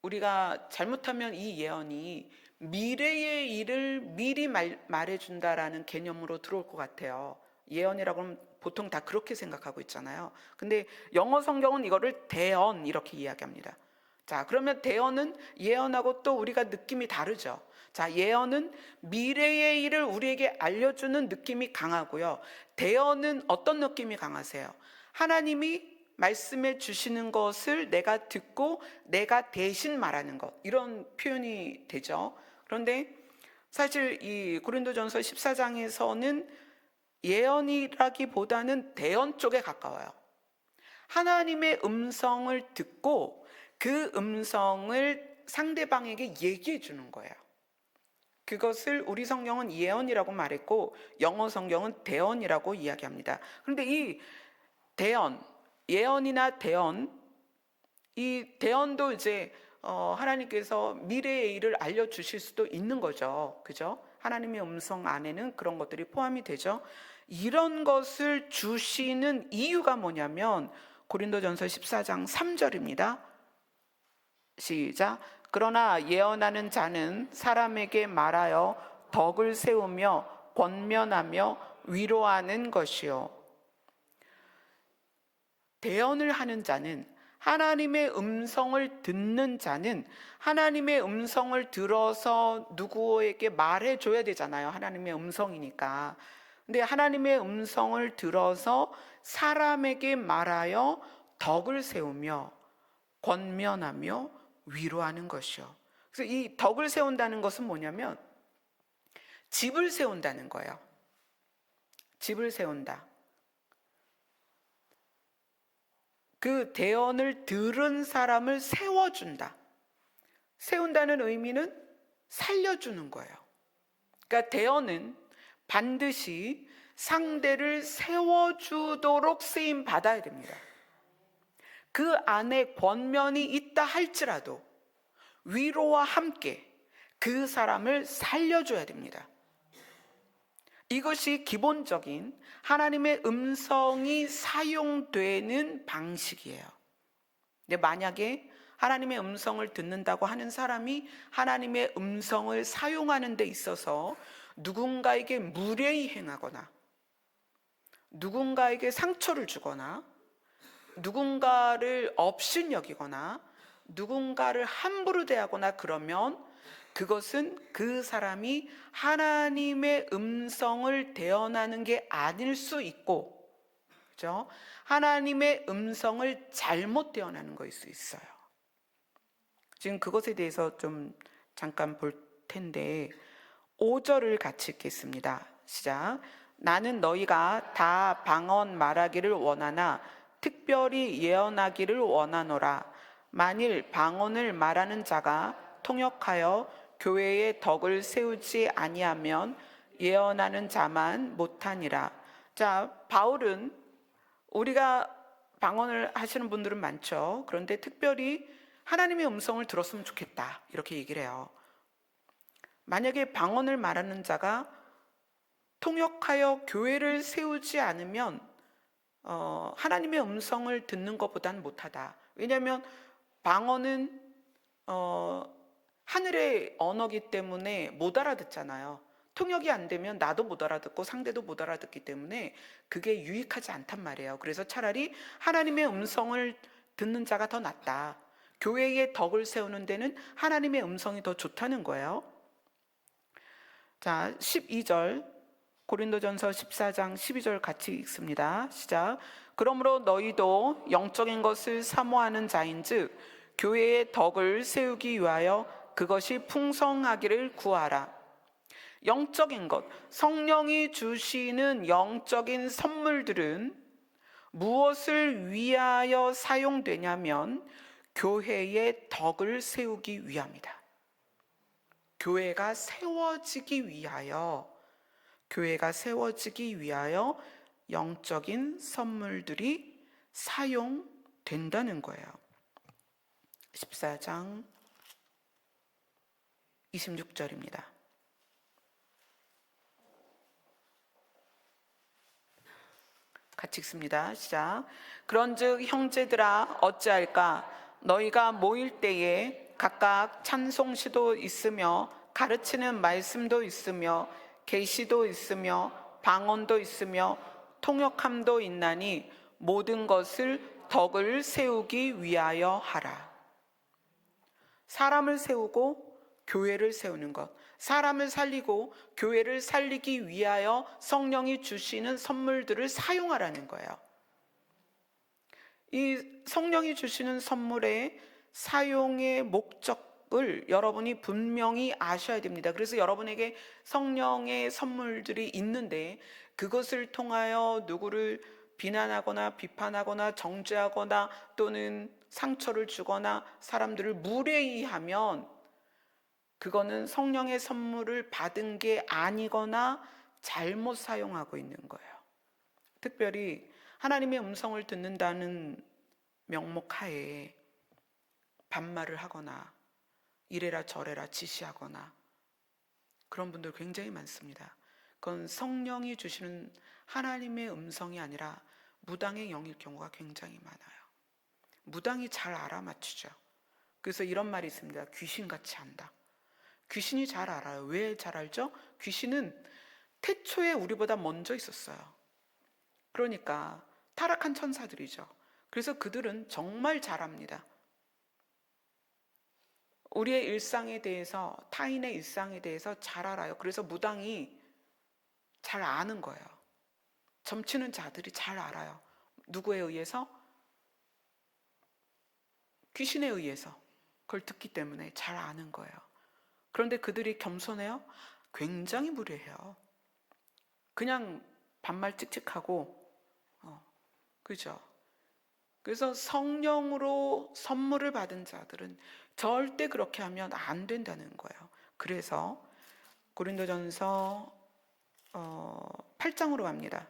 우리가 잘못하면 이 예언이 미래의 일을 미리 말해준다라는 개념으로 들어올 것 같아요. 예언이라고 하면 보통 다 그렇게 생각하고 있잖아요. 근데 영어 성경은 이거를 대언 이렇게 이야기합니다. 자, 그러면 대언은 예언하고 또 우리가 느낌이 다르죠. 자, 예언은 미래의 일을 우리에게 알려주는 느낌이 강하고요. 대언은 어떤 느낌이 강하세요? 하나님이 말씀해 주시는 것을 내가 듣고 내가 대신 말하는 것, 이런 표현이 되죠. 그런데 사실 이 고린도전서 14장에서는 예언이라기보다는 대언 쪽에 가까워요. 하나님의 음성을 듣고 그 음성을 상대방에게 얘기해 주는 거예요. 그것을 우리 성경은 예언이라고 말했고 영어 성경은 대언이라고 이야기합니다. 그런데 이 대언, 예언이나 대언, 이 대언도 이제 하나님께서 미래의 일을 알려주실 수도 있는 거죠. 그죠? 하나님의 음성 안에는 그런 것들이 포함이 되죠. 이런 것을 주시는 이유가 뭐냐면 고린도전서 14장 3절입니다. 시작. 그러나 예언하는 자는 사람에게 말하여 덕을 세우며 권면하며 위로하는 것이요. 대언을 하는 자는, 하나님의 음성을 듣는 자는 하나님의 음성을 들어서 누구에게 말해줘야 되잖아요. 하나님의 음성이니까. 근데 하나님의 음성을 들어서 사람에게 말하여 덕을 세우며 권면하며 위로하는 것이요. 그래서 이 덕을 세운다는 것은 뭐냐면 집을 세운다는 거예요. 집을 세운다. 그 대언을 들은 사람을 세워준다. 세운다는 의미는 살려주는 거예요. 그러니까 대언은 반드시 상대를 세워주도록 쓰임 받아야 됩니다. 그 안에 권면이 있다 할지라도 위로와 함께 그 사람을 살려줘야 됩니다. 이것이 기본적인 하나님의 음성이 사용되는 방식이에요. 근데 만약에 하나님의 음성을 듣는다고 하는 사람이 하나님의 음성을 사용하는 데 있어서 누군가에게 무례히 행하거나 누군가에게 상처를 주거나 누군가를 업신여기거나 누군가를 함부로 대하거나 그러면 그것은 그 사람이 하나님의 음성을 대언하는 게 아닐 수 있고, 그죠? 하나님의 음성을 잘못 대언하는 것일 수 있어요. 지금 그것에 대해서 좀 잠깐 볼 텐데 5절을 같이 읽겠습니다. 시작. 나는 너희가 다 방언 말하기를 원하나 특별히 예언하기를 원하노라. 만일 방언을 말하는 자가 통역하여 교회의 덕을 세우지 아니하면 예언하는 자만 못하니라. 자, 바울은 우리가 방언을 하시는 분들은 많죠. 그런데 특별히 하나님의 음성을 들었으면 좋겠다 이렇게 얘기를 해요. 만약에 방언을 말하는 자가 통역하여 교회를 세우지 않으면 하나님의 음성을 듣는 것보단 못하다. 왜냐하면 방언은 하늘의 언어기 때문에 못 알아듣잖아요. 통역이 안 되면 나도 못 알아듣고 상대도 못 알아듣기 때문에 그게 유익하지 않단 말이에요. 그래서 차라리 하나님의 음성을 듣는 자가 더 낫다. 교회의 덕을 세우는 데는 하나님의 음성이 더 좋다는 거예요. 자, 12절, 고린도전서 14장 12절 같이 읽습니다. 시작. 그러므로 너희도 영적인 것을 사모하는 자인즉 교회의 덕을 세우기 위하여 그것이 풍성하기를 구하라. 영적인 것, 성령이 주시는 영적인 선물들은 무엇을 위하여 사용되냐면 교회의 덕을 세우기 위함이다. 교회가 세워지기 위하여 영적인 선물들이 사용된다는 거예요. 14장 26절입니다. 같이 읽습니다. 시작. 그런즉 형제들아 어찌할까? 너희가 모일 때에 각각 찬송시도 있으며 가르치는 말씀도 있으며 계시도 있으며 방언도 있으며 통역함도 있나니 모든 것을 덕을 세우기 위하여 하라. 사람을 세우고 교회를 세우는 것, 사람을 살리고 교회를 살리기 위하여 성령이 주시는 선물들을 사용하라는 거예요. 이 성령이 주시는 선물의 사용의 목적을 여러분이 분명히 아셔야 됩니다. 그래서 여러분에게 성령의 선물들이 있는데 그것을 통하여 누구를 비난하거나 비판하거나 정죄하거나 또는 상처를 주거나 사람들을 무례히하면 그거는 성령의 선물을 받은 게 아니거나 잘못 사용하고 있는 거예요. 특별히 하나님의 음성을 듣는다는 명목하에 반말을 하거나 이래라 저래라 지시하거나 그런 분들 굉장히 많습니다. 그건 성령이 주시는 하나님의 음성이 아니라 무당의 영일 경우가 굉장히 많아요. 무당이 잘 알아맞추죠. 그래서 이런 말이 있습니다. 귀신같이 한다. 귀신이 잘 알아요. 왜 잘 알죠? 귀신은 태초에 우리보다 먼저 있었어요. 그러니까 타락한 천사들이죠. 그래서 그들은 정말 잘 압니다. 우리의 일상에 대해서, 타인의 일상에 대해서 잘 알아요. 그래서 무당이 잘 아는 거예요. 점치는 자들이 잘 알아요. 누구에 의해서? 귀신에 의해서. 그걸 듣기 때문에 잘 아는 거예요. 그런데 그들이 겸손해요? 굉장히 무례해요. 그냥 반말 찍찍하고, 그죠? 그래서 성령으로 선물을 받은 자들은 절대 그렇게 하면 안 된다는 거예요. 그래서 고린도전서 8장으로 갑니다.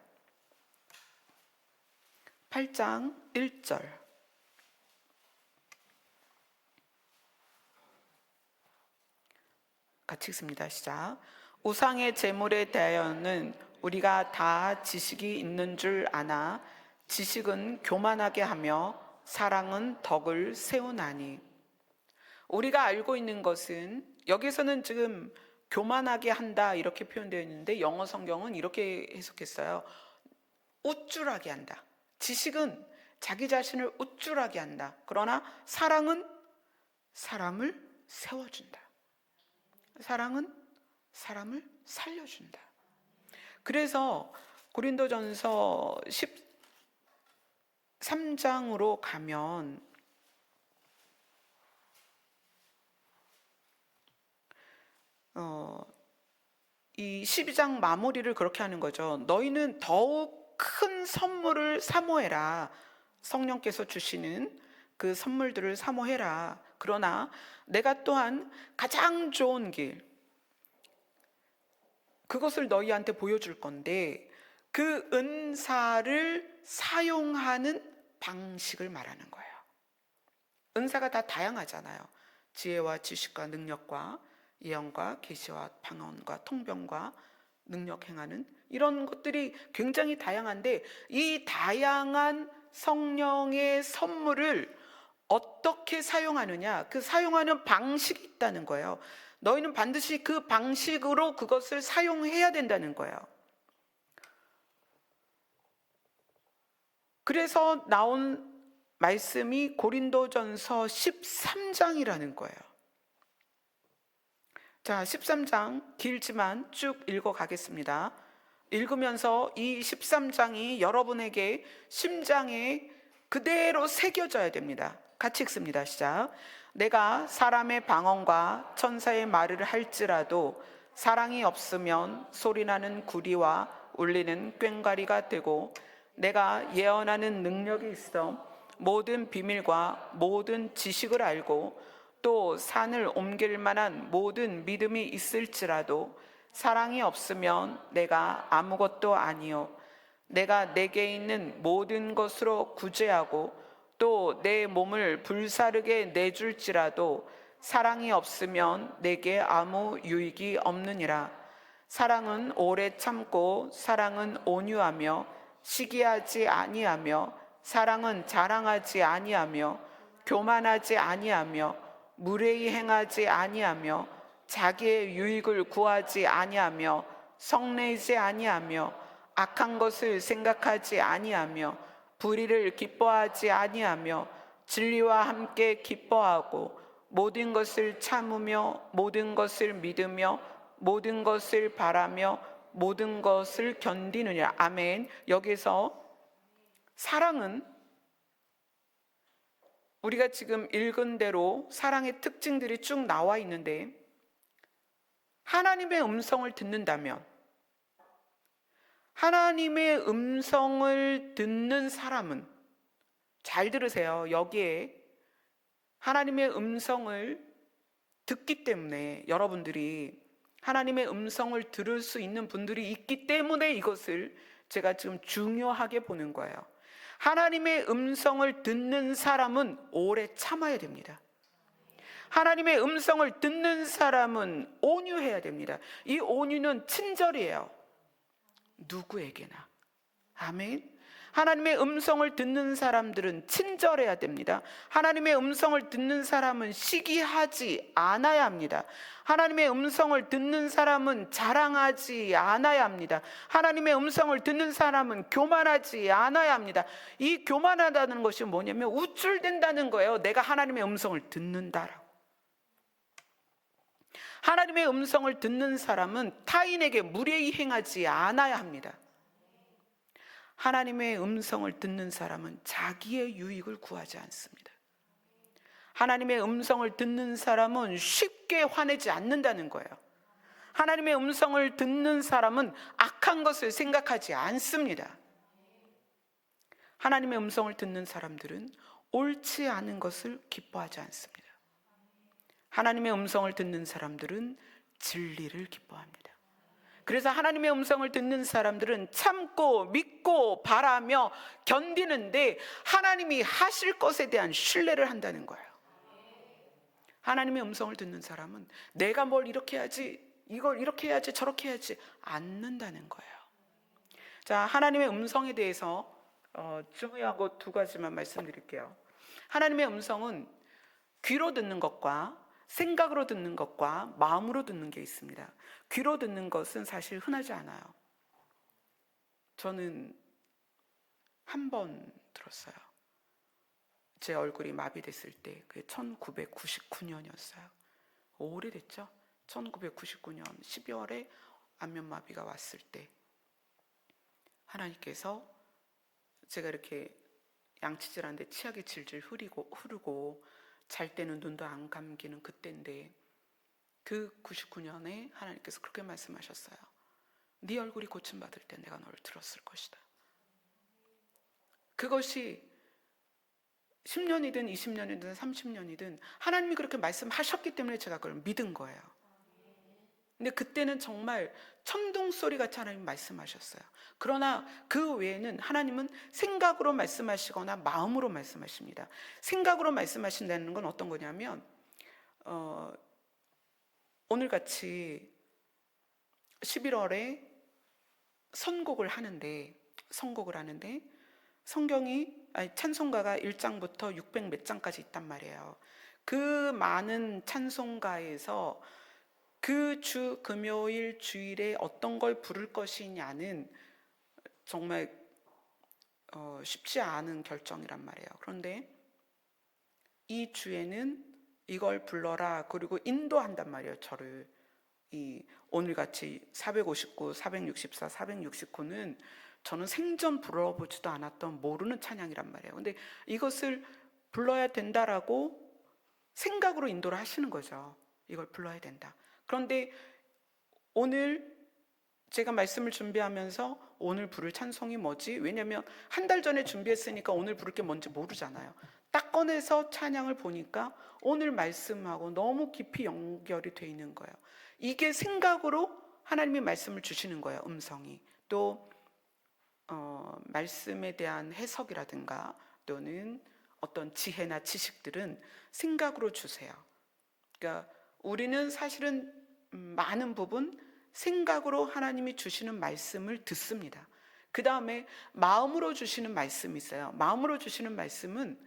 8장 1절. 같이 읽습니다. 시작. 우상의 제물에 대하여는 우리가 다 지식이 있는 줄 아나 지식은 교만하게 하며 사랑은 덕을 세우나니. 우리가 알고 있는 것은 여기서는 지금 교만하게 한다 이렇게 표현되어 있는데 영어 성경은 이렇게 해석했어요. 우쭐하게 한다. 지식은 자기 자신을 우쭐하게 한다. 그러나 사랑은 사람을 세워준다. 사랑은 사람을 살려준다. 그래서 고린도전서 13장으로 가면 이 12장 마무리를 그렇게 하는 거죠. 너희는 더욱 큰 선물을 사모해라. 성령께서 주시는 그 선물들을 사모해라. 그러나 내가 또한 가장 좋은 길, 그것을 너희한테 보여줄 건데 그 은사를 사용하는 방식을 말하는 거예요. 은사가 다 다양하잖아요. 지혜와 지식과 능력과 예언과 계시와 방언과 통변과 능력 행하는 이런 것들이 굉장히 다양한데 이 다양한 성령의 선물을 어떻게 사용하느냐, 그 사용하는 방식이 있다는 거예요. 너희는 반드시 그 방식으로 그것을 사용해야 된다는 거예요. 그래서 나온 말씀이 고린도전서 13장이라는 거예요. 자, 13장 길지만 쭉 읽어가겠습니다. 읽으면서 이 13장이 여러분에게 심장에 그대로 새겨져야 됩니다. 같이 읽습니다. 시작. 내가 사람의 방언과 천사의 말을 할지라도 사랑이 없으면 소리나는 구리와 울리는 꽹과리가 되고, 내가 예언하는 능력이 있어 모든 비밀과 모든 지식을 알고 또 산을 옮길 만한 모든 믿음이 있을지라도 사랑이 없으면 내가 아무것도 아니요, 내가 내게 있는 모든 것으로 구제하고 또 내 몸을 불사르게 내줄지라도 사랑이 없으면 내게 아무 유익이 없느니라. 사랑은 오래 참고 사랑은 온유하며 시기하지 아니하며 사랑은 자랑하지 아니하며 교만하지 아니하며 무례히 행하지 아니하며 자기의 유익을 구하지 아니하며 성내지 아니하며 악한 것을 생각하지 아니하며 불의를 기뻐하지 아니하며 진리와 함께 기뻐하고 모든 것을 참으며 모든 것을 믿으며 모든 것을 바라며 모든 것을 견디느니라. 아멘. 여기서 사랑은 우리가 지금 읽은 대로 사랑의 특징들이 쭉 나와 있는데, 하나님의 음성을 듣는다면, 하나님의 음성을 듣는 사람은, 잘 들으세요. 여기에 하나님의 음성을 듣기 때문에, 여러분들이 하나님의 음성을 들을 수 있는 분들이 있기 때문에 이것을 제가 지금 중요하게 보는 거예요. 하나님의 음성을 듣는 사람은 오래 참아야 됩니다. 하나님의 음성을 듣는 사람은 온유해야 됩니다. 이 온유는 친절이에요. 누구에게나. 아멘. 하나님의 음성을 듣는 사람들은 친절해야 됩니다. 하나님의 음성을 듣는 사람은 시기하지 않아야 합니다. 하나님의 음성을 듣는 사람은 자랑하지 않아야 합니다. 하나님의 음성을 듣는 사람은 교만하지 않아야 합니다. 이 교만하다는 것이 뭐냐면 우쭐댄다는 거예요. 내가 하나님의 음성을 듣는다라고. 하나님의 음성을 듣는 사람은 타인에게 무례히 행하지 않아야 합니다. 하나님의 음성을 듣는 사람은 자기의 유익을 구하지 않습니다. 하나님의 음성을 듣는 사람은 쉽게 화내지 않는다는 거예요. 하나님의 음성을 듣는 사람은 악한 것을 생각하지 않습니다. 하나님의 음성을 듣는 사람들은 옳지 않은 것을 기뻐하지 않습니다. 하나님의 음성을 듣는 사람들은 진리를 기뻐합니다. 그래서 하나님의 음성을 듣는 사람들은 참고 믿고 바라며 견디는데 하나님이 하실 것에 대한 신뢰를 한다는 거예요. 하나님의 음성을 듣는 사람은 내가 뭘 이렇게 해야지, 이걸 이렇게 해야지, 저렇게 해야지 않는다는 거예요. 자, 하나님의 음성에 대해서 중요하고 두 가지만 말씀드릴게요. 하나님의 음성은 귀로 듣는 것과 생각으로 듣는 것과 마음으로 듣는 게 있습니다. 귀로 듣는 것은 사실 흔하지 않아요. 저는 한 번 들었어요. 제 얼굴이 마비됐을 때, 그게 1999년이었어요. 오래됐죠? 1999년 12월에 안면마비가 왔을 때 하나님께서 제가 이렇게 양치질하는데 치약이 질질 흐르고 잘 때는 눈도 안 감기는 그때인데, 그 99년에 하나님께서 그렇게 말씀하셨어요. 네 얼굴이 고침받을 때 내가 너를 들었을 것이다. 그것이 10년이든 20년이든 30년이든 하나님이 그렇게 말씀하셨기 때문에 제가 그걸 믿은 거예요. 근데 그때는 정말 천둥소리 같이 하나님 말씀하셨어요. 그러나 그 외에는 하나님은 생각으로 말씀하시거나 마음으로 말씀하십니다. 생각으로 말씀하신다는 건 어떤 거냐면, 오늘같이 11월에 선곡을 하는데 찬송가가 1장부터 600 몇 장까지 있단 말이에요. 그 많은 찬송가에서 그 주 금요일 주일에 어떤 걸 부를 것이냐는 정말 쉽지 않은 결정이란 말이에요. 그런데 이 주에는 이걸 불러라, 그리고 인도한단 말이에요. 저를. 오늘같이 459, 464, 469는 저는 생전 불러보지도 않았던 모르는 찬양이란 말이에요. 근데 이것을 불러야 된다라고 생각으로 인도를 하시는 거죠. 이걸 불러야 된다. 그런데 오늘 제가 말씀을 준비하면서 오늘 부를 찬송이 뭐지? 왜냐면 한 달 전에 준비했으니까 오늘 부를 게 뭔지 모르잖아요. 딱 꺼내서 찬양을 보니까 오늘 말씀하고 너무 깊이 연결이 돼 있는 거예요. 이게 생각으로 하나님이 말씀을 주시는 거예요. 음성이. 또 말씀에 대한 해석이라든가 또는 어떤 지혜나 지식들은 생각으로 주세요. 그러니까 우리는 사실은 많은 부분 생각으로 하나님이 주시는 말씀을 듣습니다. 그 다음에 마음으로 주시는 말씀이 있어요. 마음으로 주시는 말씀은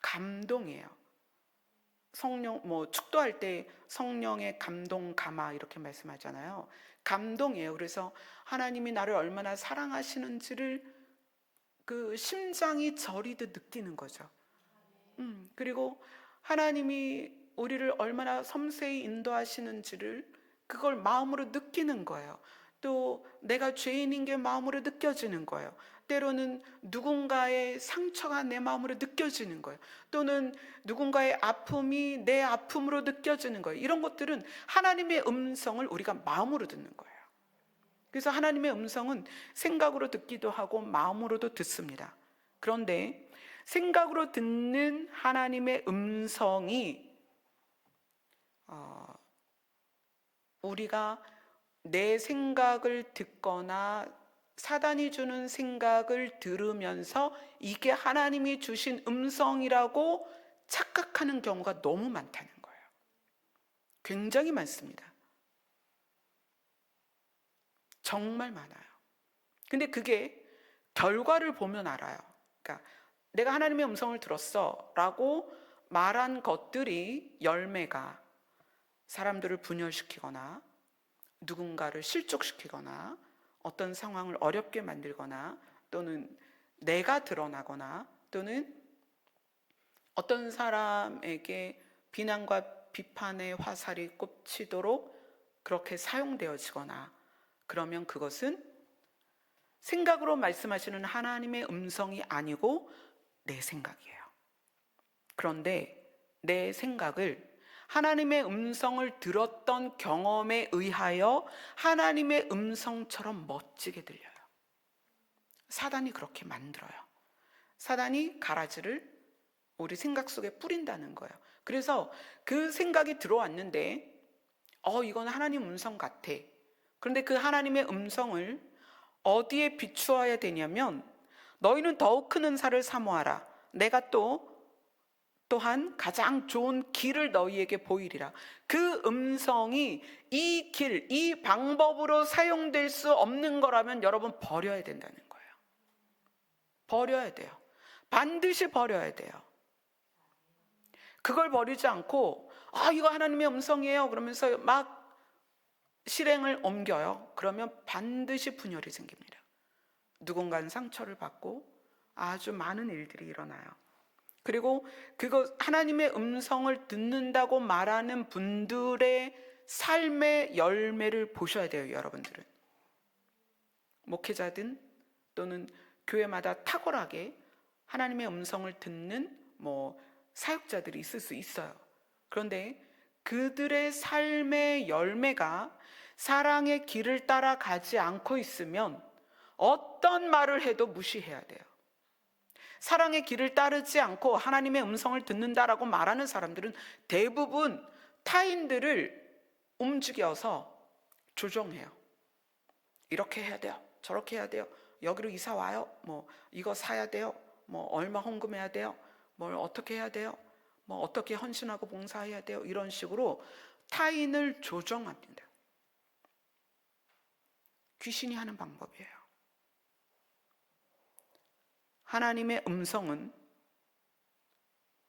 감동이에요. 성령, 축도할 때 성령의 감동 감화 이렇게 말씀하잖아요. 감동이에요. 그래서 하나님이 나를 얼마나 사랑하시는지를 그 심장이 저리듯 느끼는 거죠. 그리고 하나님이 우리를 얼마나 섬세히 인도하시는지를 그걸 마음으로 느끼는 거예요. 또 내가 죄인인 게 마음으로 느껴지는 거예요. 때로는 누군가의 상처가 내 마음으로 느껴지는 거예요. 또는 누군가의 아픔이 내 아픔으로 느껴지는 거예요. 이런 것들은 하나님의 음성을 우리가 마음으로 듣는 거예요. 그래서 하나님의 음성은 생각으로 듣기도 하고 마음으로도 듣습니다. 그런데 생각으로 듣는 하나님의 음성이 우리가 내 생각을 듣거나 사단이 주는 생각을 들으면서 이게 하나님이 주신 음성이라고 착각하는 경우가 너무 많다는 거예요. 굉장히 많습니다. 정말 많아요. 근데 그게 결과를 보면 알아요. 그러니까 내가 하나님의 음성을 들었어 라고 말한 것들이 열매가 사람들을 분열시키거나 누군가를 실족시키거나 어떤 상황을 어렵게 만들거나 또는 내가 드러나거나 또는 어떤 사람에게 비난과 비판의 화살이 꽂히도록 그렇게 사용되어지거나 그러면 그것은 생각으로 말씀하시는 하나님의 음성이 아니고 내 생각이에요. 그런데 내 생각을 하나님의 음성을 들었던 경험에 의하여 하나님의 음성처럼 멋지게 들려요. 사단이 그렇게 만들어요. 사단이 가라지를 우리 생각 속에 뿌린다는 거예요. 그래서 그 생각이 들어왔는데 이건 하나님 음성 같아. 그런데 그 하나님의 음성을 어디에 비추어야 되냐면 너희는 더욱 큰 은사를 사모하라. 내가 또한 가장 좋은 길을 너희에게 보이리라. 그 음성이 이 길, 이 방법으로 사용될 수 없는 거라면 여러분 버려야 된다는 거예요. 버려야 돼요. 반드시 버려야 돼요. 그걸 버리지 않고 이거 하나님의 음성이에요 그러면서 막 실행을 옮겨요. 그러면 반드시 분열이 생깁니다. 누군가는 상처를 받고 아주 많은 일들이 일어나요. 그리고 그거 하나님의 음성을 듣는다고 말하는 분들의 삶의 열매를 보셔야 돼요. 여러분들은 목회자든 또는 교회마다 탁월하게 하나님의 음성을 듣는 사역자들이 있을 수 있어요. 그런데 그들의 삶의 열매가 사랑의 길을 따라가지 않고 있으면 어떤 말을 해도 무시해야 돼요. 사랑의 길을 따르지 않고 하나님의 음성을 듣는다라고 말하는 사람들은 대부분 타인들을 움직여서 조종해요. 이렇게 해야 돼요. 저렇게 해야 돼요. 여기로 이사 와요. 이거 사야 돼요. 얼마 헌금해야 돼요. 뭘 어떻게 해야 돼요. 어떻게 헌신하고 봉사해야 돼요. 이런 식으로 타인을 조종합니다. 귀신이 하는 방법이에요. 하나님의 음성은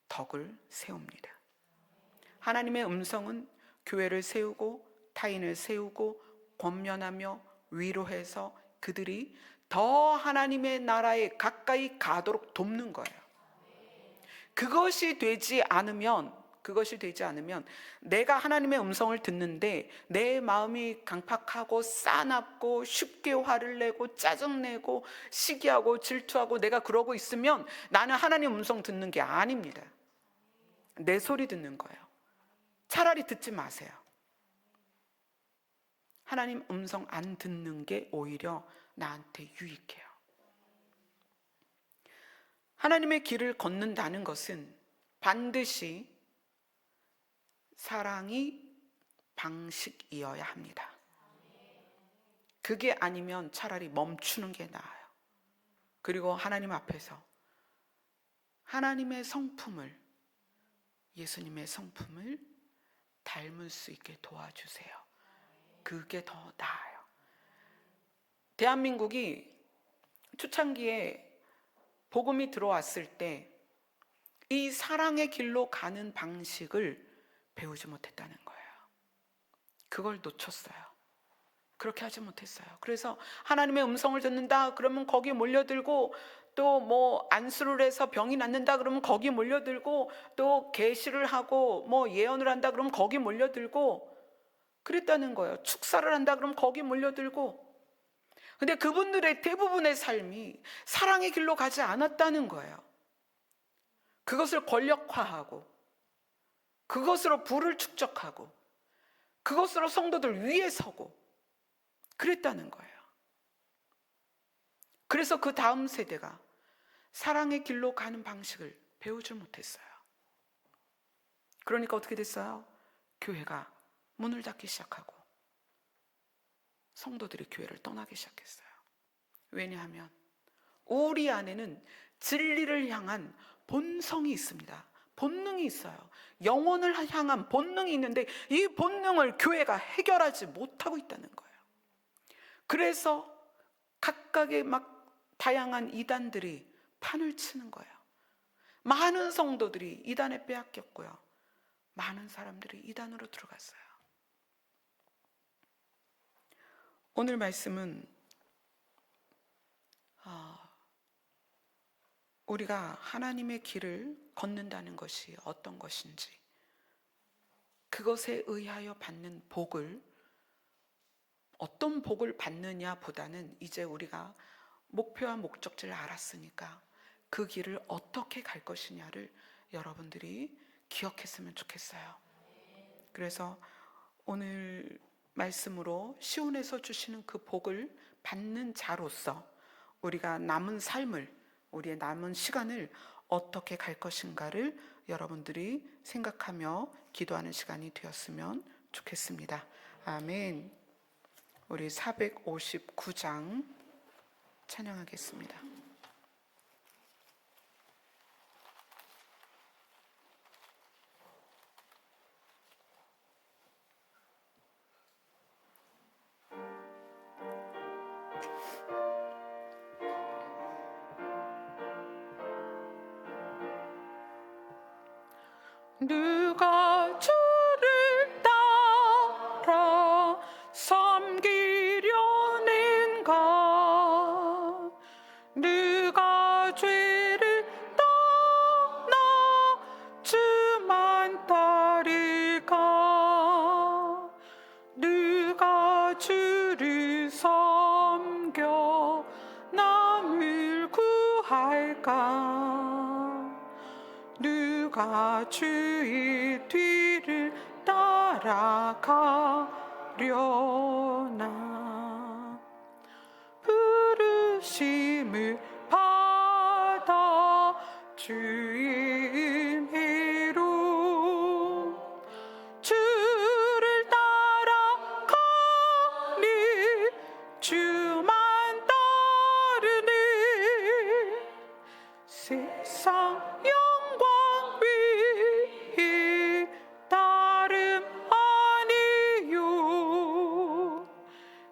덕을 세웁니다. 하나님의 음성은 교회를 세우고 타인을 세우고 권면하며 위로해서 그들이 더 하나님의 나라에 가까이 가도록 돕는 거예요. 그것이 되지 않으면 내가 하나님의 음성을 듣는데 내 마음이 강팍하고 싸납고 쉽게 화를 내고 짜증내고 시기하고 질투하고 내가 그러고 있으면 나는 하나님 음성 듣는 게 아닙니다. 내 소리 듣는 거예요. 차라리 듣지 마세요. 하나님 음성 안 듣는 게 오히려 나한테 유익해요. 하나님의 길을 걷는다는 것은 반드시 사랑이 방식이어야 합니다. 그게 아니면 차라리 멈추는 게 나아요. 그리고 하나님 앞에서 하나님의 성품을, 예수님의 성품을 닮을 수 있게 도와주세요. 그게 더 나아요. 대한민국이 초창기에 복음이 들어왔을 때 이 사랑의 길로 가는 방식을 배우지 못했다는 거예요. 그걸 놓쳤어요. 그렇게 하지 못했어요. 그래서 하나님의 음성을 듣는다 그러면 거기 몰려들고, 또 뭐 안수를 해서 병이 낫는다 그러면 거기 몰려들고, 또 계시를 하고 뭐 예언을 한다 그러면 거기 몰려들고 그랬다는 거예요. 축사를 한다 그러면 거기 몰려들고. 근데 그분들의 대부분의 삶이 사랑의 길로 가지 않았다는 거예요. 그것을 권력화하고, 그것으로 부를 축적하고, 그것으로 성도들 위에 서고 그랬다는 거예요. 그래서 그 다음 세대가 사랑의 길로 가는 방식을 배우지 못했어요. 그러니까 어떻게 됐어요? 교회가 문을 닫기 시작하고 성도들이 교회를 떠나기 시작했어요. 왜냐하면 우리 안에는 진리를 향한 본성이 있습니다. 본능이 있어요. 영혼을 향한 본능이 있는데 이 본능을 교회가 해결하지 못하고 있다는 거예요. 그래서 각각의 막 다양한 이단들이 판을 치는 거예요. 많은 성도들이 이단에 빼앗겼고요. 많은 사람들이 이단으로 들어갔어요. 오늘 말씀은 우리가 하나님의 길을 걷는다는 것이 어떤 것인지, 그것에 의하여 받는 복을, 어떤 복을 받느냐 보다는 이제 우리가 목표와 목적지를 알았으니까 그 길을 어떻게 갈 것이냐를 여러분들이 기억했으면 좋겠어요. 그래서 오늘 말씀으로 시온에서 주시는 그 복을 받는 자로서 우리가 남은 삶을, 우리의 남은 시간을 어떻게 갈 것인가를 여러분들이 생각하며 기도하는 시간이 되었으면 좋겠습니다. 아멘. 우리 459장 찬양하겠습니다. 누가 주를 따라 섬기려는가? 누가 죄를 떠나 주만 따를까? 누가 주를 섬겨 남을 구할까? 누가 주의 뒤를 따라가려나? 부르심을 받아 주의 은혜로 주를 따라가니 주만 따르니 세상 영광 위에 다름 아니요.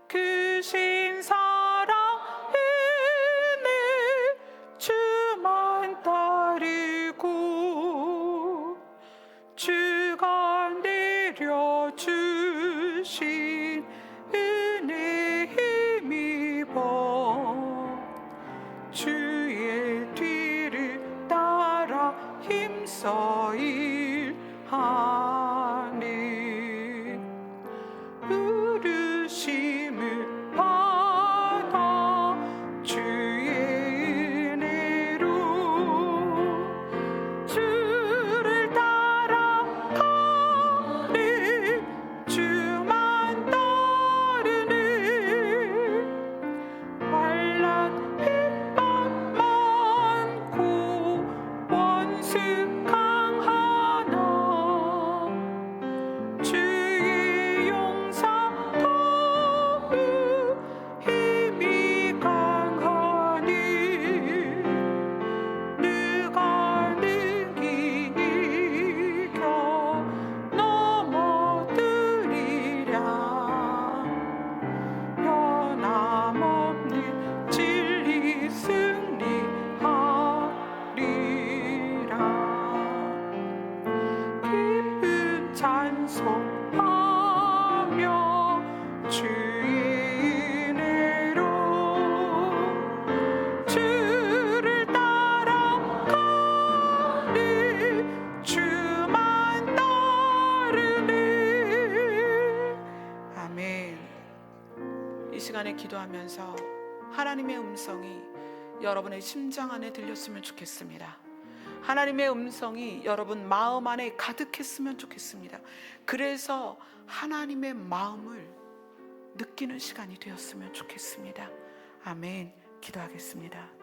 그 신사랑 은혜 주만 따르고 주가 내려주신 은혜 힘입어 시간에 기도하면서 하나님의 음성이 여러분의 심장 안에 들렸으면 좋겠습니다. 하나님의 음성이 여러분 마음 안에 가득했으면 좋겠습니다. 그래서 하나님의 마음을 느끼는 시간이 되었으면 좋겠습니다. 아멘. 기도하겠습니다.